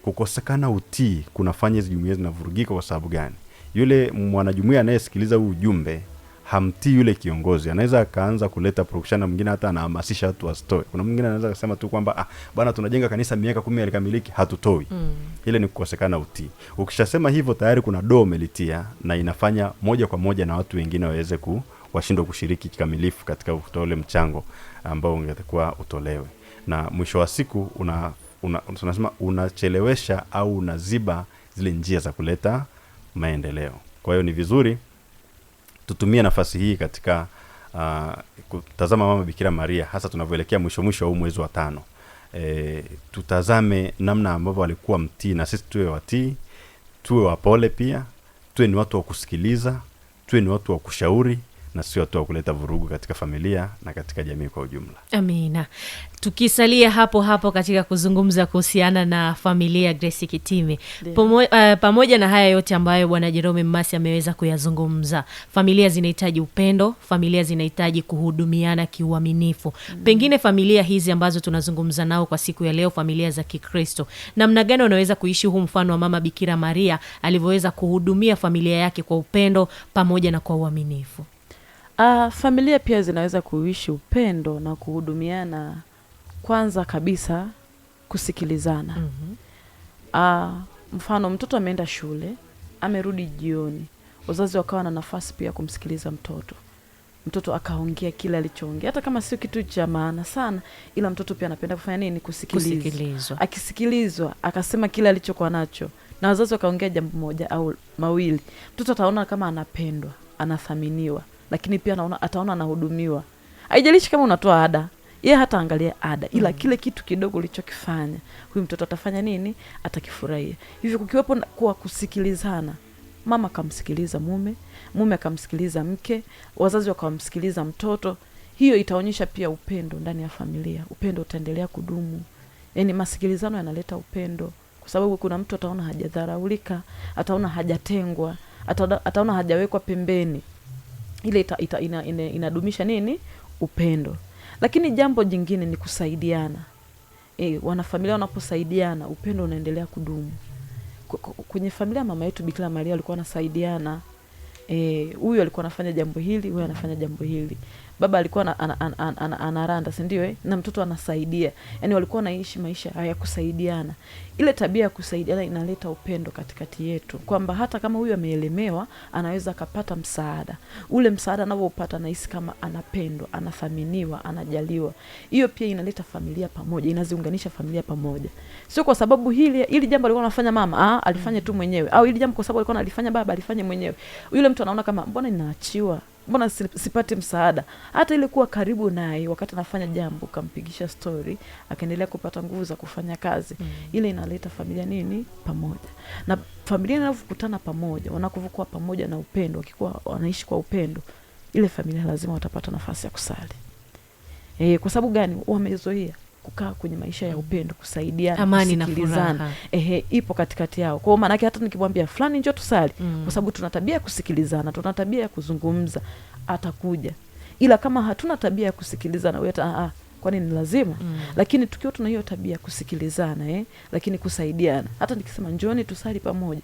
Kukosekana utii kunafanya hizo jumuiya zinavurugika. Kwa sababu gani? Yule mwanajumuiya anayesikiliza huu ujumbe hamtii yule kiongozi, anaweza akaanza kuleta production, na mwingine hata anahamasisha watu wasitoe. Kuna mwingine anaweza kusema tu kwamba bwana tunajenga kanisa miaka 10 halikamiliki, hatutoi. Ile ni kukosekana utii. Ukishasema hivyo tayari kuna doo umelitia, na inafanya moja kwa moja na watu wengine waweze washindwe kushiriki kikamilifu katika ule mchango ambao ungetakiwa utolewe. Na mwisho wa siku tunasema unachelewesha au unaziba zile njia za kuleta maendeleo. Kwa hiyo ni vizuri tutumie nafasi hii katika kutazama mama Bikira Maria, hasa tunavyoelekea mwisho wa mwezi wa 5. Tutazame namna ambavyo alikuwa mtii, na sisi tuwe watii, tuwe wapole pia, tuwe ni watu wa kusikiliza, tuwe ni watu wa kushauri, na sio tu kuleta vurugu katika familia na katika jamii kwa ujumla. Amina. Tukisalia hapo hapo katika kuzungumza kuhusiana na familia, Grace Kitime, pamoja na haya yote ambayo Bwana Jerome Mmasi ameweza kuyazungumza, familia zinahitaji upendo, familia zinahitaji kuhudumiana kiuaminifu. Pengine familia hizi ambazo tunazungumza nao kwa siku ya leo, familia za Kikristo, namna gani wanaweza kuishi huu mfano wa Mama Bikira Maria alivyoweza kuhudumia familia yake kwa upendo pamoja na kwa uaminifu? Familia pia zinaweza kuishi upendo na kuhudumiana, kwanza kabisa kusikilizana. Mfano, mtoto ameenda shule, amerudi jioni, wazazi wakawa na nafasi pia kumsikiliza mtoto akaongea kile alichoongea, hata kama sio kitu cha maana sana, ila mtoto pia anapenda kufanya nini? Kusikilizwa. Akisikilizwa akasema kile alichokuwa nacho, na wazazi wakaongea jambo moja au mawili, mtoto ataona kama anapendwa, anathaminiwa, lakini pia ataona anahudumiwa. Haijalishi kama unatoa ada, yeye hata angalia ada, ila kile kitu kidogo ulichokifanya, huyu mtoto atafanya nini? Atakifurahia. Hivyo kukiwepo kwa kusikilizana, mama akamsikiliza mume akamsikiliza mke, wazazi wakamsikiliza mtoto, hiyo itaonyesha pia upendo ndani ya familia. Upendo utaendelea kudumu. Yaani masikilizano yanaleta upendo, kwa sababu kuna mtu ataona hajadharaulika, ataona hajatengwa, ataona hajawekwa pembeni. Ile inadumisha nini? Upendo. Lakini jambo jingine ni kusaidiana. Wanafamilia wanaposaidiana, upendo unaendelea kudumu. Kwenye familia mama yetu Bikira Maria walikuwa wanasaidiana. Huyu alikuwa anafanya jambo hili, huyu anafanya jambo hili. Baba alikuwa anaranda, si ndio? Na mtoto anasaidia. Yaani walikuwa wanaishi maisha ya kusaidiana. Ile tabia ya kusaidiana inaleta upendo katikati yetu, kwamba hata kama huyu ameelemewa anaweza akapata msaada. Ule msaada anaopata anahisi kama anapendwa, anathaminiwa, anajaliwa. Hiyo pia inaleta familia pamoja, inaziunganisha familia pamoja. Sio kwa sababu hili jambo alikuwa anafanya mama, alifanya tu mwenyewe, au hili jambo kwa sababu alikuwa analifanya baba, alifanya mwenyewe. Yule mtu anaona kama mbona ninaachiwa? Mbona sipati msaada? Hata ile kuwa karibu naye wakati anafanya jambo, kampigisha story, akaendelea kupata nguvu za kufanya kazi. Ile inaleta familia nini? Pamoja. Na familia inavokutana pamoja, wanakokuwa pamoja na upendo, wakikuwa wanaishi kwa upendo, ile familia lazima watapata nafasi ya kusali. Kwa sababu gani? Wamezoea kukaa kwenye maisha ya upendo, kusaidiana, amani na kusikilizana. Ipo katikati yao. Kwa maana yake hata nikimwambia fulani njoo tusali, kwa sababu tuna tabia ya kusikilizana, tuna tabia ya kuzungumza, atakuja. Ila kama hatuna tabia ya kusikilizana, wewe kwani ni lazima? Lakini tukiwa tuna hiyo tabia ya kusikilizana, lakini kusaidiana, hata nikisema njooni tusali pamoja,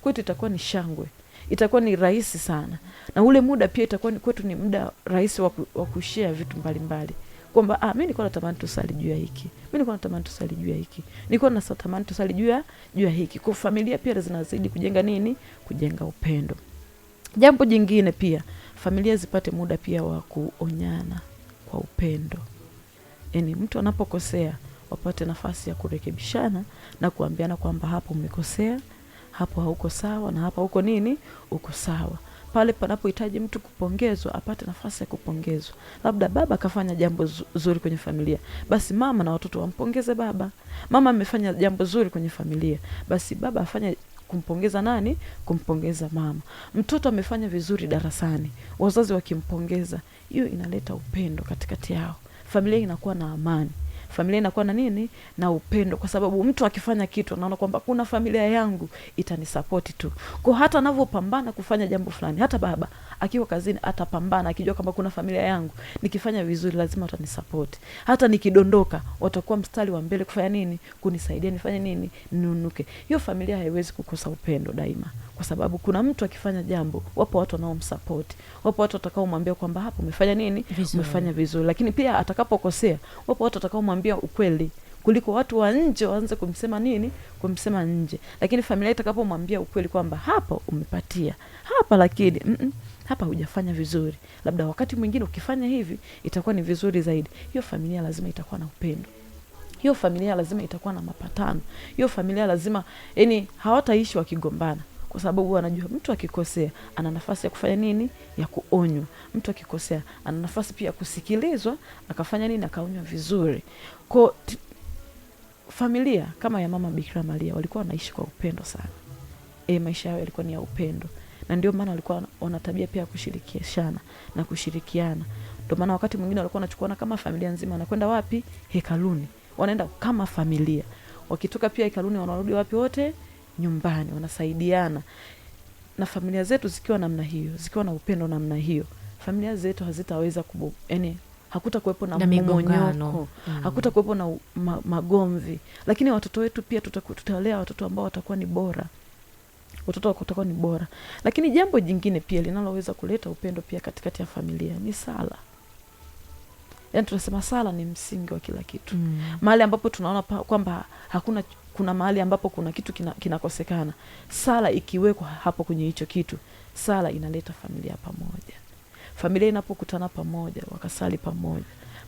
kwetu itakuwa ni shangwe, itakuwa ni rahisi sana. Na ule muda pia itakuwa kwetu ni muda rahisi wa kushare vitu mbalimbali. Kwamba mimi nilikuwa natamani tusali juu ya hiki, mimi nilikuwa natamani tusali juu ya hiki, nilikuwa natamani tusali juu ya hiki. Kwa familia pia zinazidi kujenga nini? Kujenga upendo. Jambo jingine pia, familia zipate muda pia wa kuonyana kwa upendo. Yaani mtu anapokosea wapate nafasi ya kurekebishana na kuambiana kwamba hapo umekosea, hapo hauko sawa, na hapa uko nini? Uko sawa. Pale panapohitaji mtu kupongezwa, apate nafasi ya kupongezwa. Labda baba kafanya jambo zuri kwenye familia, basi mama na watoto wampongeze baba. Mama amefanya jambo zuri kwenye familia, basi baba afanye kumpongeza nani? Kumpongeza mama. Mtoto amefanya vizuri darasani, wazazi wakimpongeza, hiyo inaleta upendo katikati yao. Familia inakuwa na amani. Familia inakuwa na nini? Na upendo, kwa sababu mtu akifanya kitu anaona kwamba kuna familia yangu itanisapoti tu. Kwa hata anavyopambana kufanya jambo fulani, hata baba akiwa kazini atapambana akijua kwamba kuna familia yangu, nikifanya vizuri lazima watanisapoti. Hata nikidondoka watakuwa mstari wa mbele kufanya nini? Kunisaidia nifanye nini? Ninunuke. Hiyo familia haiwezi kukosa upendo daima, kwa sababu kuna mtu akifanya jambo, wapo watu wanaomsupport, wapo watu watakaomwambia kwamba hapo umefanya nini? Umefanya vizuri. Lakini pia atakapokosea, wapo watu watakaomwambia ukweli, kuliko watu wa nje waanze kumsema nini? Kumsema nje. Lakini familia itakapomwambia ukweli kwamba hapa umepatia, hapa lakini hapa hujafanya vizuri, labda wakati mwingine ukifanya hivi itakuwa ni vizuri zaidi, hiyo familia lazima itakuwa na upendo. Hiyo familia lazima itakuwa na mapatano. Hiyo familia lazima, yani hawataishi wakigombana, kwa sababu wanajua mtu akikosea ana nafasi ya kufanya nini? Ya kuonywa. Mtu akikosea ana nafasi pia kusikilizwa, akafanya nini? Akaonywa vizuri. Kwa familia kama ya Mama Bikira Maria walikuwa wanaishi kwa upendo sana. Maisha yao yalikuwa ni ya upendo. na ndio maana walikuwa wana tabia pia kushirikishana na kushirikiana. Ndio maana wakati mwingine walikuwa wanachukuana kama familia nzima, wanakwenda wapi? Hekaluni, wanaenda kama familia. Wakitoka pia hekaluni wanarudi wapi? Wote nyumbani, wanasaidiana. Na familia zetu zikiwa namna hiyo, zikiwa na upendo namna hiyo, familia zetu hazitaweza yani hakuta kuwepo na mmomonyoko, hakuta kuwepo na magomvi. Lakini watoto wetu pia tutalea watoto ambao watakuwa ni bora. Watoto watakuwa ni bora. Lakini jambo jingine pia linaloweza kuleta upendo pia katikati ya familia ni sala. Yaani tunasema sala ni msingi wa kila kitu. Mahali ambapo tunaona kwamba kuna mahali ambapo kuna kitu kinakosekana, sala ikiwekwa hapo kwenye hicho kitu, sala inaleta familia pamoja. Familia inapokutana pamoja, wakasali pamoja,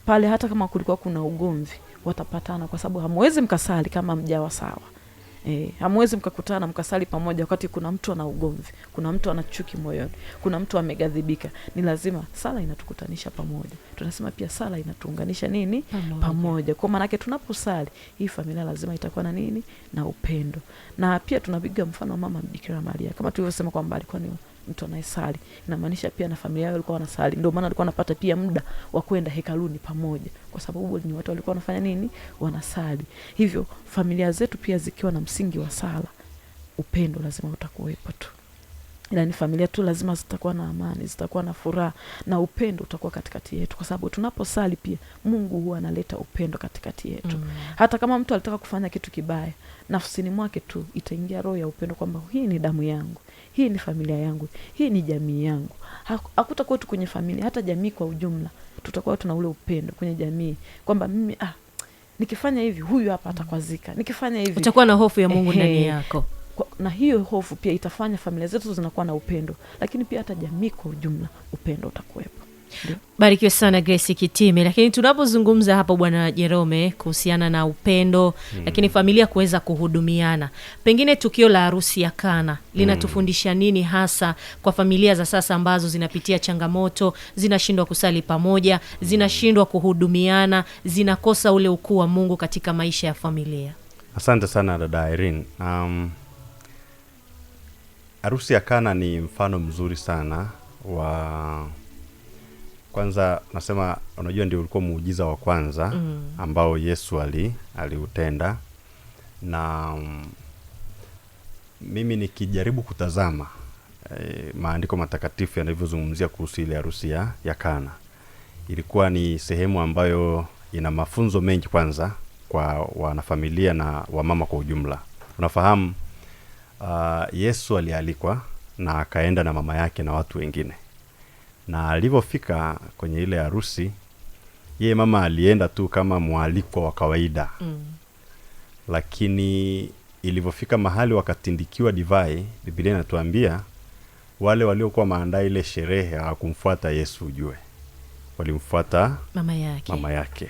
pale hata kama kulikuwa kuna ugomvi, watapatana, kwa sababu hamwezi mkasali kama mjawa sawa. Hamwezi mkakutana mkasali pamoja wakati kuna mtu ana ugomvi, kuna mtu ana chuki moyoni, kuna mtu amegadhibika. Ni lazima sala inatukutanisha pamoja. Tunasema pia sala inatuunganisha nini? Pamoja. Kwa maana yake tunaposali, hii familia lazima itakuwa na nini? Na upendo. Na pia tunapiga mfano mama Bikira Maria, kama tulivyosema kwamba alikuwa ni mtu anayesali, inamaanisha pia na familia yao walikuwa wanasali. Ndio maana alikuwa anapata pia muda wa kwenda hekaluni pamoja, kwa sababu ni watu walikuwa wanafanya nini? Wanasali. Hivyo familia zetu pia zikiwa na msingi wa sala, upendo lazima utakuwepo tu. Yaani familia tu lazima zitakuwa na amani, zitakuwa na furaha, na upendo utakuwa katikati yetu, kwa sababu tunaposali pia Mungu huwa analeta upendo katikati yetu. Hata kama mtu alitaka kufanya kitu kibaya, nafsini mwake tu itaingia roho ya upendo kwamba hii ni damu yangu, hii ni familia yangu, hii ni jamii yangu. Hakutakuwa tu kwenye familia, hata jamii kwa ujumla tutakuwa tuna ule upendo kwenye jamii kwamba mimi nikifanya hivi huyu hapa atakwazika, nikifanya hivi utakuwa na hofu ya Mungu ndani yako. Na hiyo hofu pia itafanya familia zetu zinakuwa na upendo, lakini pia hata jamii kwa ujumla upendo utakuwepo. Barikiwe sana Grace Kitime. Lakini tunapozungumza hapa Bwana Jerome kuhusiana na upendo, lakini familia kuweza kuhudumiana, pengine tukio la harusi ya Kana linatufundisha nini hasa kwa familia za sasa ambazo zinapitia changamoto, zinashindwa kusali pamoja, zinashindwa kuhudumiana, zinakosa ule ukuu wa Mungu katika maisha ya familia? Asante sana dada Irene. Harusi ya Kana ni mfano mzuri sana wa, kwanza nasema, unajua ndio ulikuwa muujiza wa kwanza ambao Yesu aliutenda. Na mimi nikijaribu kutazama maandiko matakatifu yanavyozungumzia kuhusu ile harusi ya Kana, ilikuwa ni sehemu ambayo ina mafunzo mengi, kwanza kwa wanafamilia na wamama kwa ujumla. Unafahamu Yesu alialikwa na akaenda na mama yake na watu wengine, na alivyofika kwenye ile harusi, yeye mama alienda tu kama mwalikwa wa kawaida. Lakini ilivyofika mahali wakatindikiwa divai, Biblia inatuambia wale waliokuwa maandaa ile sherehe hawakumfuata Yesu, ujue walimfuata mama yake.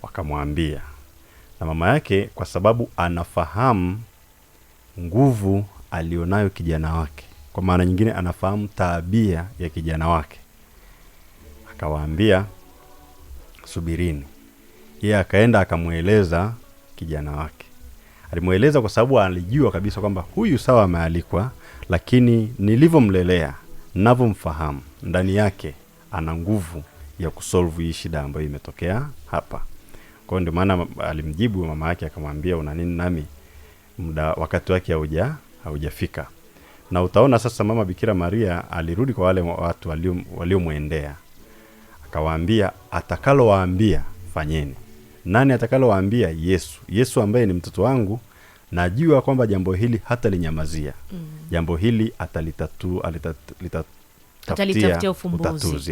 Wakamwambia, na mama yake kwa sababu anafahamu nguvu alionayo kijana wake, kwa maana nyingine anafahamu tabia ya kijana wake, akawaambia subirini. Yeye akaenda akamueleza kijana wake. Alimueleza kwa sababu alijua kabisa kwamba huyu sawa amealikwa, lakini nilivyomlelea, ninavyomfahamu, ndani yake ana nguvu ya kusolve hii shida ambayo imetokea hapa. Kwa ndio maana alimjibu mama yake akamwambia, una nini nami? Wakati wake haujafika. Na utaona sasa mama Bikira Maria alirudi kwa wale watu waliomuendea, akawaambia, atakalowaambia fanyeni. Nani atakalowaambia? Yesu ambaye ni mtoto wangu, najua kwamba jambo hili hata linyamazia. Jambo hili atalitafutia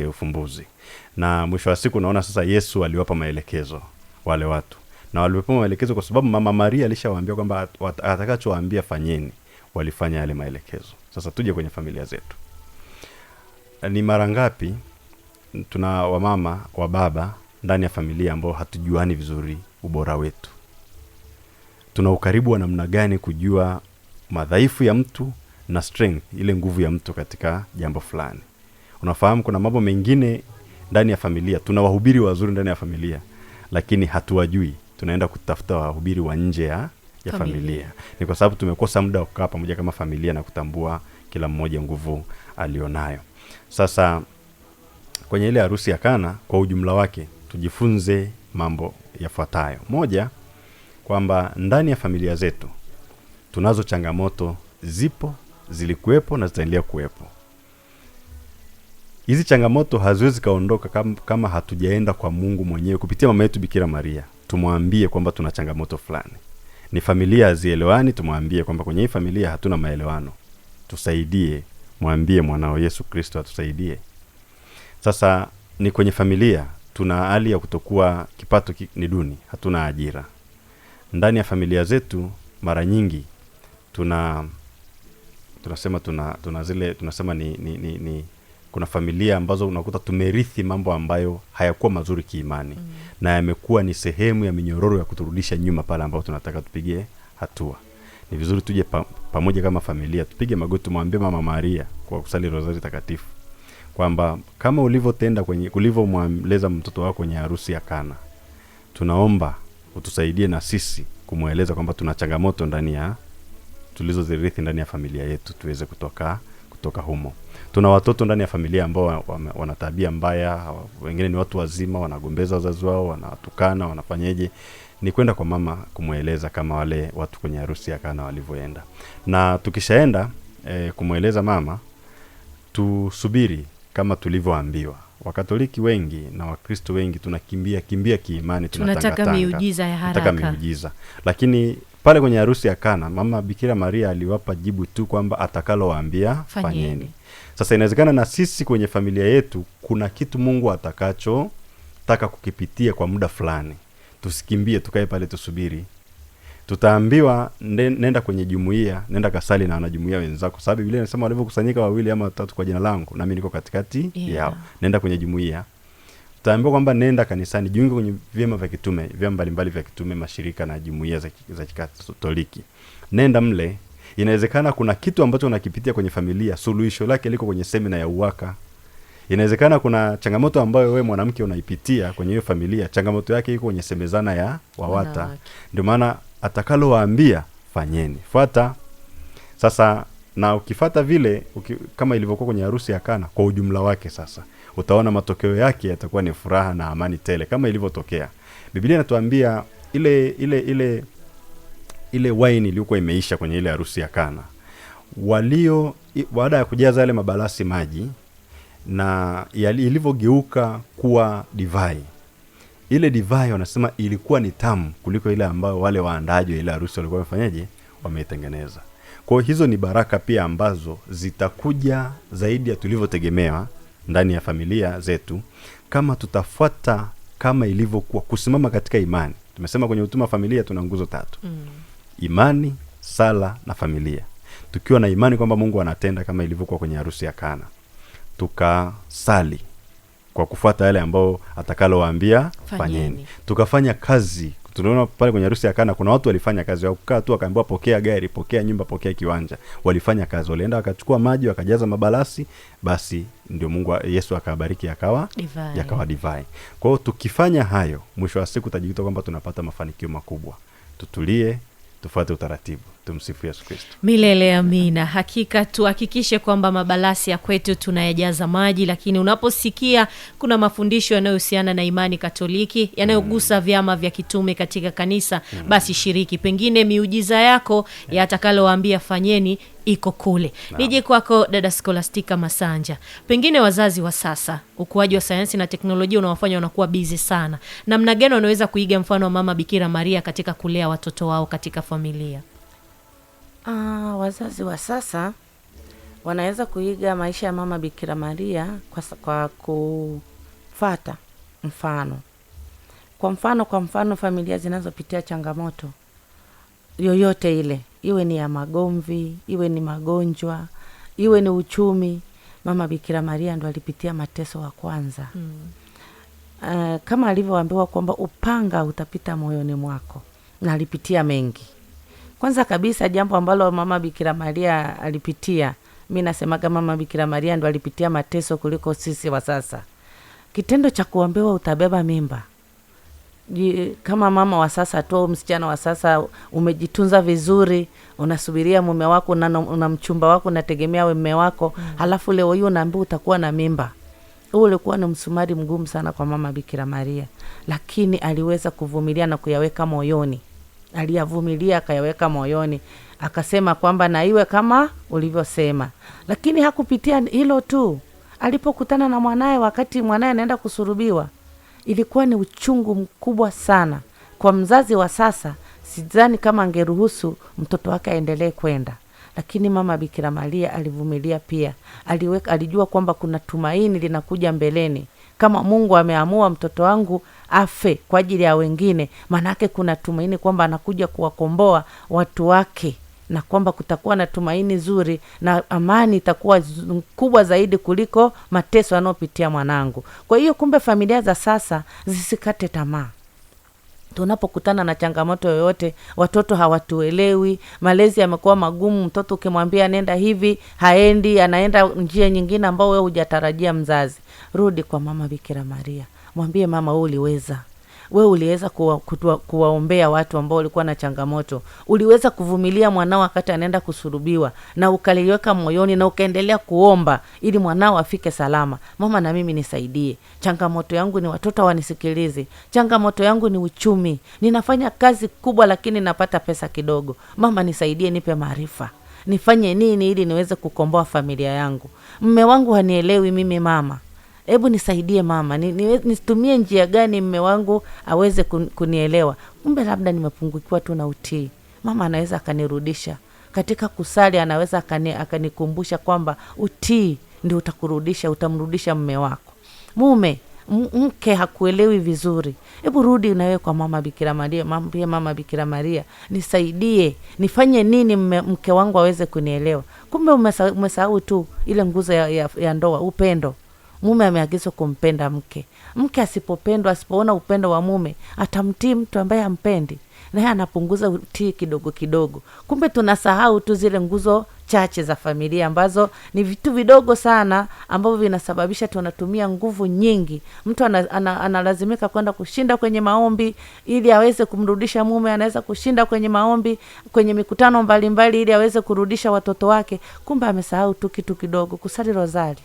ufumbuzi. Na mwisho wa siku naona sasa Yesu aliwapa maelekezo wale watu, na walipewa maelekezo kwa sababu mama Maria alishawaambia kwamba atakachowaambia fanyeni. Walifanya yale maelekezo. Sasa tuje kwenye familia zetu. Ni mara ngapi tuna wamama wa baba ndani ya familia ambao hatujuani vizuri ubora wetu? Tuna ukaribu wa namna gani kujua madhaifu ya mtu na strength, ile nguvu ya mtu katika jambo fulani? Unafahamu kuna mambo mengine ndani ya familia, tuna wahubiri wazuri ndani ya familia, lakini hatuwajui. Tunaenda kutafuta wahubiri wa nje ya familia. Ni kwa sababu tumekosa muda wa kukaa pamoja kama familia na kutambua kila mmoja nguvu alionayo. Sasa kwenye ile harusi ya Kana kwa ujumla wake tujifunze mambo yafuatayo. Moja, kwamba ndani ya familia zetu tunazo changamoto, zipo, zilikuwepo na zitaendelea kuwepo. Hizi changamoto haziwezi kaondoka kama hatujaenda kwa Mungu mwenyewe kupitia mama yetu Bikira Maria. Tumwambie kwamba tuna changamoto fulani. Ni familia hazielewani, tumwambie kwamba kwenye hii familia hatuna maelewano. Tusaidie, mwambie mwanao Yesu Kristo atusaidie. Sasa ni kwenye familia tuna hali ya kutokuwa, kipato ni duni, hatuna ajira. Ndani ya familia zetu mara nyingi tunasema ni kuna familia ambazo unakuta tumerithi mambo ambayo hayakuwa mazuri kiimani, na yamekuwa ni sehemu ya minyororo ya kuturudisha nyuma pale ambapo tunataka tupige hatua. Ni vizuri tuje pamoja kama familia, tupige magoti, tumwambie Mama Maria kwa kusali Rozari Takatifu kwamba kama ulivyomweleza mtoto wako kwenye harusi ya Kana, tunaomba utusaidie na sisi kumueleza kwamba tuna changamoto ndani ya tulizozirithi ndani ya familia yetu, tuweze kutoka humo. Tuna watoto ndani ya familia ambao wana tabia mbaya, wengine ni watu wazima, wanagombeza wazazi wao, wanatukana, wanafanyeje. Ni kwenda kwa mama kumueleza kama wale watu kwenye harusi ya Kana walivyoenda. Na tukishaenda kumueleza mama, tusubiri kama tulivyoambiwa. Wakatoliki wengi na Wakristo wengi tunakimbia kiimani, tunataka miujiza ya haraka. Tunataka miujiza. Lakini pale kwenye harusi ya Kana mama Bikira Maria aliwapa jibu tu kwamba atakalowaambia fanyeni. Sasa inawezekana na sisi kwenye familia yetu kuna kitu Mungu atakachotaka kukipitia kwa muda fulani. Tusikimbie, tukae pale tusubiri. Tutaambiwa nenda kwenye jumuiya, nenda kasali na wanajumuiya wenzako. Sababu Biblia inasema walivyokusanyika 2 ama 3 kwa jina langu, nami niko katikati yao. Nenda kwenye jumuiya. Tutaambiwa kwamba nenda kanisani, jiunge kwenye vyama vya kitume, vyama mbalimbali vya kitume, mashirika na jumuiya za Kikatoliki. Nenda mle. Inawezekana kuna kitu ambacho unakipitia kwenye familia, suluhisho lake liko kwenye semina ya UWAKA. Inawezekana kuna changamoto ambayo wewe mwanamke unaipitia kwenye hiyo familia, changamoto yake iko kwenye semezana ya WAWATA. Ndio maana atakalowaambia fanyeni, fuata. Sasa na ukifuata vile kama ilivyokuwa kwenye harusi ya Kana kwa ujumla wake, sasa utaona matokeo yake yatakuwa ni furaha na amani tele kama ilivyotokea. Biblia inatuambia ile wine iliyokuwa imeisha kwenye ile harusi ya Kana, baada ya kujaza yale mabalasi maji na ilivyogeuka kuwa divai, ile divai wanasema ilikuwa ni tamu kuliko ile ambayo wale waandaji wa ile harusi walikuwa wamefanyaje, wameitengeneza. Kwa hiyo hizo ni baraka pia ambazo zitakuja zaidi ya tulivyotegemewa ndani ya familia zetu kama tutafuata kama ilivyokuwa kusimama katika imani. Tumesema kwenye utuma familia tuna nguzo 3. Imani, sala na familia. Tukiwa na imani kwamba Mungu anatenda kama ilivyokuwa kwenye harusi ya Kana, tukasali kwa kufuata yale ambao atakalowaambia fanyeni. Tukafanya kazi. Tunaona pale kwenye harusi ya Kana kuna watu walifanya kazi, wakukaa tu akaambiwa pokea gari, pokea nyumba, pokea kiwanja. Walifanya kazi, walienda wakachukua maji, wakajaza mabalasi, basi ndio Mungu Yesu akabariki yakawa divai. Kwa hiyo tukifanya hayo, mwisho wa siku tajikuta kwamba tunapata mafanikio makubwa. Tutulie, tufuate utaratibu. Tumsifu Yesu Kristo. Milele amina. Hakika tuhakikishe kwamba mabalasi ya kwetu tunayajaza maji, lakini unaposikia kuna mafundisho yanayohusiana na imani Katoliki yanayogusa vyama vya kitume katika kanisa, basi shiriki. Pengine miujiza yako ya atakalowaambia fanyeni iko kule. Nije kwako dada Scholastica Masanja. Pengine wazazi wa sasa, ukuaji wa sayansi na teknolojia unawafanya wanakuwa busy sana. Namna gani wanaweza kuiga mfano wa mama Bikira Maria katika kulea watoto wao katika familia? Wazazi wa sasa wanaweza kuiga maisha ya mama Bikira Maria kwa kufata mfano. Kwa mfano familia zinazopitia changamoto yoyote ile, iwe ni ya magomvi, iwe ni magonjwa, iwe ni uchumi, mama Bikira Maria ndo alipitia mateso wa kwanza. Kama alivyoambiwa kwamba upanga utapita moyoni mwako, na alipitia mengi. Kwanza kabisa jambo ambalo mama Bikira Maria alipitia, mimi nasemaga mama Bikira Maria ndo alipitia mateso kuliko sisi wa sasa. Kitendo cha kuambiwa utabeba mimba kama mama wa sasa tu, msichana wa sasa, umejitunza vizuri, unasubiria mume wako, una mchumba wako, unategemea mume wako, halafu leo hiyo unaambiwa utakuwa na mimba. Huo ulikuwa ni msumari mgumu sana kwa mama Bikira Maria, lakini aliweza kuvumilia na kuyaweka moyoni. Aliyavumilia akayaweka moyoni, akasema kwamba na iwe kama ulivyosema. Lakini hakupitia hilo tu. Alipokutana na mwanae, wakati mwanae anaenda kusurubiwa, ilikuwa ni uchungu mkubwa sana kwa mzazi wa sasa. Sidhani kama angeruhusu mtoto wake aendelee kwenda, lakini mama Bikira Maria alivumilia pia. Alijua kwamba kuna tumaini linakuja mbeleni. Kama Mungu ameamua mtoto wangu afe kwa ajili ya wengine, manake kuna tumaini kwamba anakuja kuwakomboa watu wake, na kwamba kutakuwa na tumaini zuri na amani itakuwa kubwa zaidi kuliko mateso anayopitia mwanangu. Kwa hiyo kumbe familia za sasa zisikate tamaa. Tunapokutana na changamoto yoyote, watoto hawatuelewi, malezi yamekuwa magumu, mtoto ukimwambia nenda hivi haendi, anaenda njia nyingine ambao wewe hujatarajia mzazi. Rudi kwa mama Bikira Maria. Mwambie mama, wewe uliweza kuwaombea watu ambao walikuwa na changamoto. Uliweza kuvumilia mwanao wakati anaenda kusurubiwa, na ukaliweka moyoni na ukaendelea kuomba ili mwanao afike salama. Mama, na mimi nisaidie. Changamoto yangu ni watoto wanisikilize. Changamoto yangu ni uchumi. Ninafanya kazi kubwa lakini napata pesa kidogo. Mama, nisaidie, nipe maarifa. Nifanye nini ili niweze kukomboa familia yangu? Mume wangu hanielewi mimi mama. Hebu nisaidie mama, nitumie njia gani mume wangu aweze kunielewa? Kumbe labda nimepungukiwa tu na utii. Mama anaweza akanirudisha katika kusali, anaweza akanikumbusha kwamba utii ndio utakurudisha, utamrudisha mume wako. Mke hakuelewi vizuri, hebu rudi na wewe kwa mama Bikira Maria. Mwambie mama Bikira Maria, nisaidie, nifanye nini mke wangu aweze kunielewa? Kumbe umesahau tu ile nguzo ya ndoa, upendo. Mume ameagizwa kumpenda mke. Mke asipopendwa, asipoona upendo wa mume, atamtii mtu ambaye hampendi, na yeye anapunguza utii kidogo kidogo. Kumbe tunasahau tu zile nguzo chache za familia ambazo ni vitu vidogo sana ambavyo vinasababisha tunatumia nguvu nyingi. Mtu analazimika kwenda kushinda kwenye maombi ili aweze kumrudisha mume, anaweza kushinda kwenye maombi kwenye mikutano mbalimbali ili aweze kurudisha watoto wake. Kumbe amesahau tu kitu kidogo, kusali rozari.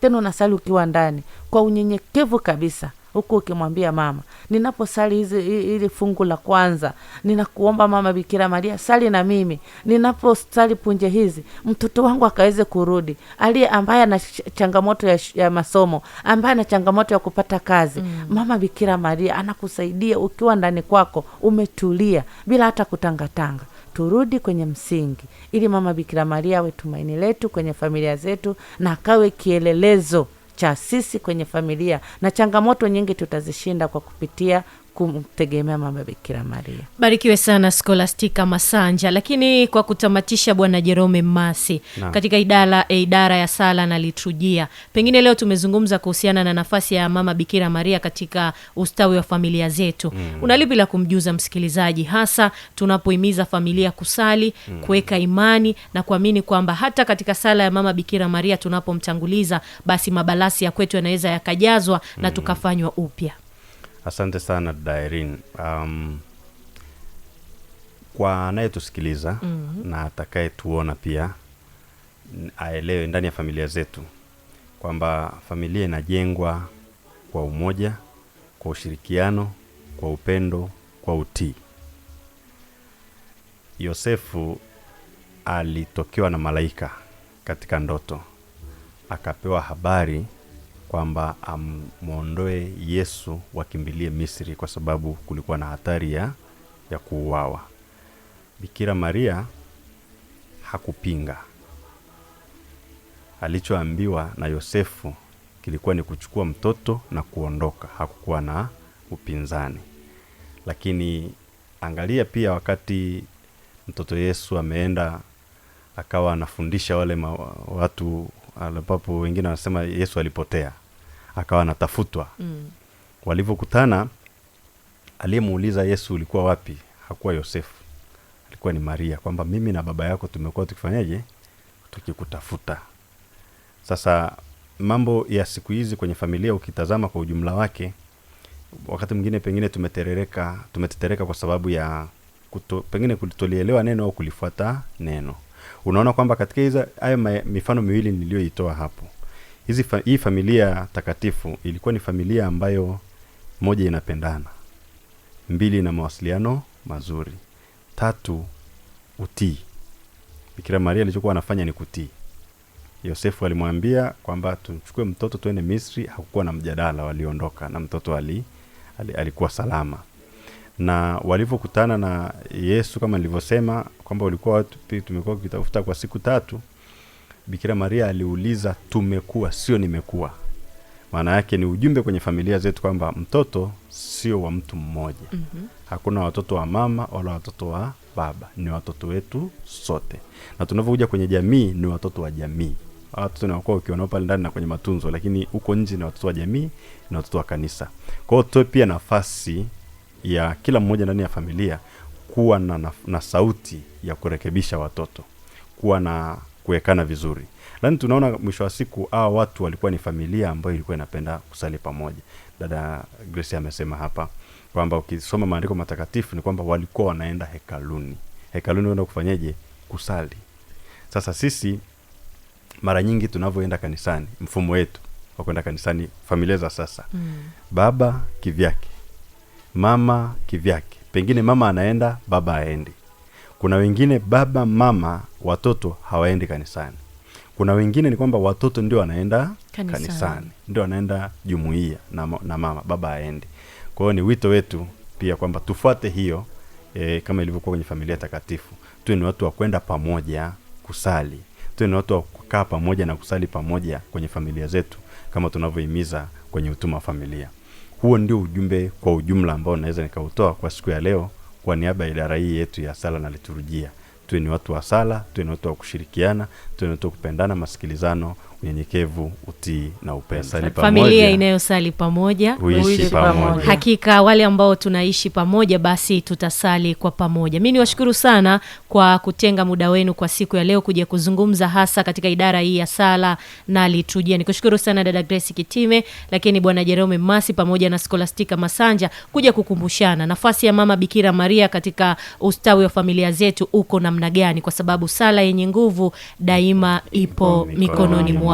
Tena unasali ukiwa ndani kwa unyenyekevu kabisa, huku ukimwambia mama, ninaposali ili fungu la kwanza, ninakuomba mama Bikira Maria, sali na mimi. Ninaposali punje hizi, mtoto wangu akaweze kurudi, ambaye ana changamoto ya masomo, ambaye ana changamoto ya kupata kazi. Mama Bikira Maria anakusaidia ukiwa ndani kwako, umetulia bila hata kutangatanga. Turudi kwenye msingi ili mama Bikira Maria awe tumaini letu kwenye familia zetu, na akawe kielelezo cha sisi kwenye familia, na changamoto nyingi tutazishinda kwa kupitia kumtegemea mama Bikira Maria. Barikiwe sana Scholastica Masanja. Lakini kwa kutamatisha, Bwana Jerome Masi, katika idara ya sala na liturujia, pengine leo tumezungumza kuhusiana na nafasi ya mama Bikira Maria katika ustawi wa familia zetu. Unalipi la kumjuza msikilizaji, hasa tunapohimiza familia kusali, kuweka imani na kuamini kwamba hata katika sala ya mama Bikira Maria tunapomtanguliza, basi mabalasi ya kwetu yanaweza yakajazwa na tukafanywa upya? Asante sana Dairin. Kwa anayetusikiliza na atakaye tuona pia, aelewe ndani ya familia zetu kwamba familia inajengwa kwa umoja, kwa ushirikiano, kwa upendo, kwa utii. Yosefu alitokewa na malaika katika ndoto, akapewa habari kwamba amuondoe Yesu wakimbilie Misri kwa sababu kulikuwa na hatari ya kuuawa. Bikira Maria hakupinga. Alichoambiwa na Yosefu kilikuwa ni kuchukua mtoto na kuondoka. Hakukuwa na upinzani. Lakini angalia pia, wakati mtoto Yesu ameenda akawa anafundisha wale watu, ambapo wengine wanasema Yesu alipotea, akawa anatafutwa. Walivyokutana, aliyemuuliza Yesu ulikuwa wapi hakuwa Yosefu, alikuwa ni Maria, kwamba mimi na baba yako tumekuwa tukifanyaje, tukikutafuta. Sasa mambo ya siku hizi kwenye familia ukitazama kwa ujumla wake, wakati mwingine pengine tumetetereka kwa sababu ya pengine kutolielewa neno au kulifuata neno. Unaona kwamba katika haya mifano miwili niliyoitoa hapo, hii familia takatifu ilikuwa ni familia ambayo moja inapendana, mbili ina mawasiliano mazuri, tatu utii. Bikira Maria alichokuwa anafanya ni kutii. Yosefu alimwambia kwamba tuchukue mtoto tuende Misri, hakukuwa na mjadala, waliondoka na mtoto alikuwa salama. Na walipokutana na Yesu kama nilivyosema kwamba walikuwa watu tumekuwa kutafuta kwa siku 3, Bikira Maria aliuliza tumekuwa, sio nimekuwa. Maana yake ni ujumbe kwenye familia zetu kwamba mtoto sio wa mtu mmoja. Hakuna watoto wa mama wala watoto wa baba, ni watoto wetu sote. Na tunavyokuja kwenye jamii ni watoto wa jamii. Watoto ni wako ukiona pale ndani na kwenye matunzo, lakini huko nje ni watoto wa jamii, ni watoto wa kanisa. Kwa hiyo tuwe pia nafasi ya kila mmoja ndani ya familia kuwa na sauti ya kurekebisha watoto, kuwa na kuwekana vizuri. Lakini tunaona mwisho wa siku watu walikuwa ni familia ambayo ilikuwa inapenda kusali pamoja. Dada Grace amesema hapa kwamba ukisoma maandiko matakatifu ni kwamba walikuwa wanaenda hekaluni. Hekaluni wanaenda kufanyaje? Kusali. Sasa sisi mara nyingi tunavyoenda kanisani, mfumo wetu wa kwenda kanisani, familia za sasa, baba kivyake, mama kivyake. Pengine mama anaenda, baba haendi. Kuna wengine baba, mama, watoto hawaendi kanisani. Kuna wengine ni kwamba watoto ndio wanaenda kanisani, ndio wanaenda jumuiya na mama, baba haendi. Kwa hiyo ni wito wetu pia kwamba tufuate hiyo kama ilivyokuwa kwenye familia takatifu. Tuwe ni watu wa kwenda pamoja kusali. Tuwe ni watu wa kukaa pamoja na kusali pamoja kwenye familia zetu kama tunavyohimiza kwenye utume wa familia. Huo ndio ujumbe kwa ujumla ambao naweza nikautoa kwa siku ya leo kwa niaba ya idara hii yetu ya sala na liturujia. Tuwe ni watu wa sala, tuwe ni watu wa kushirikiana, tuwe ni watu wa kupendana, masikilizano, unyenyekevu, utii na upendo. Familia inayosali pamoja huishi pamoja. Hakika wale ambao tunaishi pamoja basi tutasali kwa pamoja. Mimi niwashukuru sana kwa kutenga muda wenu kwa siku ya leo kuja kuzungumza hasa katika idara hii ya sala na liturujia. Nikushukuru sana dada Grace Kitime, lakini bwana Jerome Masi pamoja na Scholastica Masanja kuja kukumbushana nafasi ya mama Bikira Maria katika ustawi wa familia zetu uko namna gani, kwa sababu sala yenye nguvu daima ipo mikononi mwako.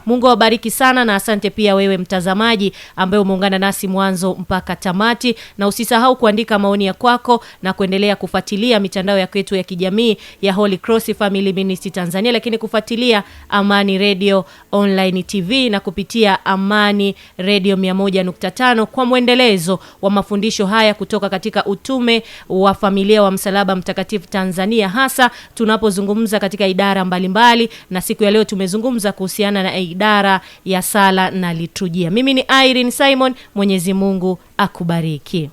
Mungu awabariki sana, na asante pia wewe mtazamaji ambaye umeungana nasi mwanzo mpaka tamati, na usisahau kuandika maoni ya kwako na kuendelea kufuatilia mitandao ya kwetu ya kijamii ya Holy Cross Family Ministry Tanzania, lakini kufuatilia Amani Radio Online TV na kupitia Amani Radio 101.5 kwa mwendelezo wa mafundisho haya kutoka katika utume wa familia wa Msalaba Mtakatifu Tanzania, hasa tunapozungumza katika idara mbalimbali, na siku ya leo tumezungumza kuhusiana na idara ya sala na liturujia. Mimi ni Irene Simon, Mwenyezi Mungu akubariki.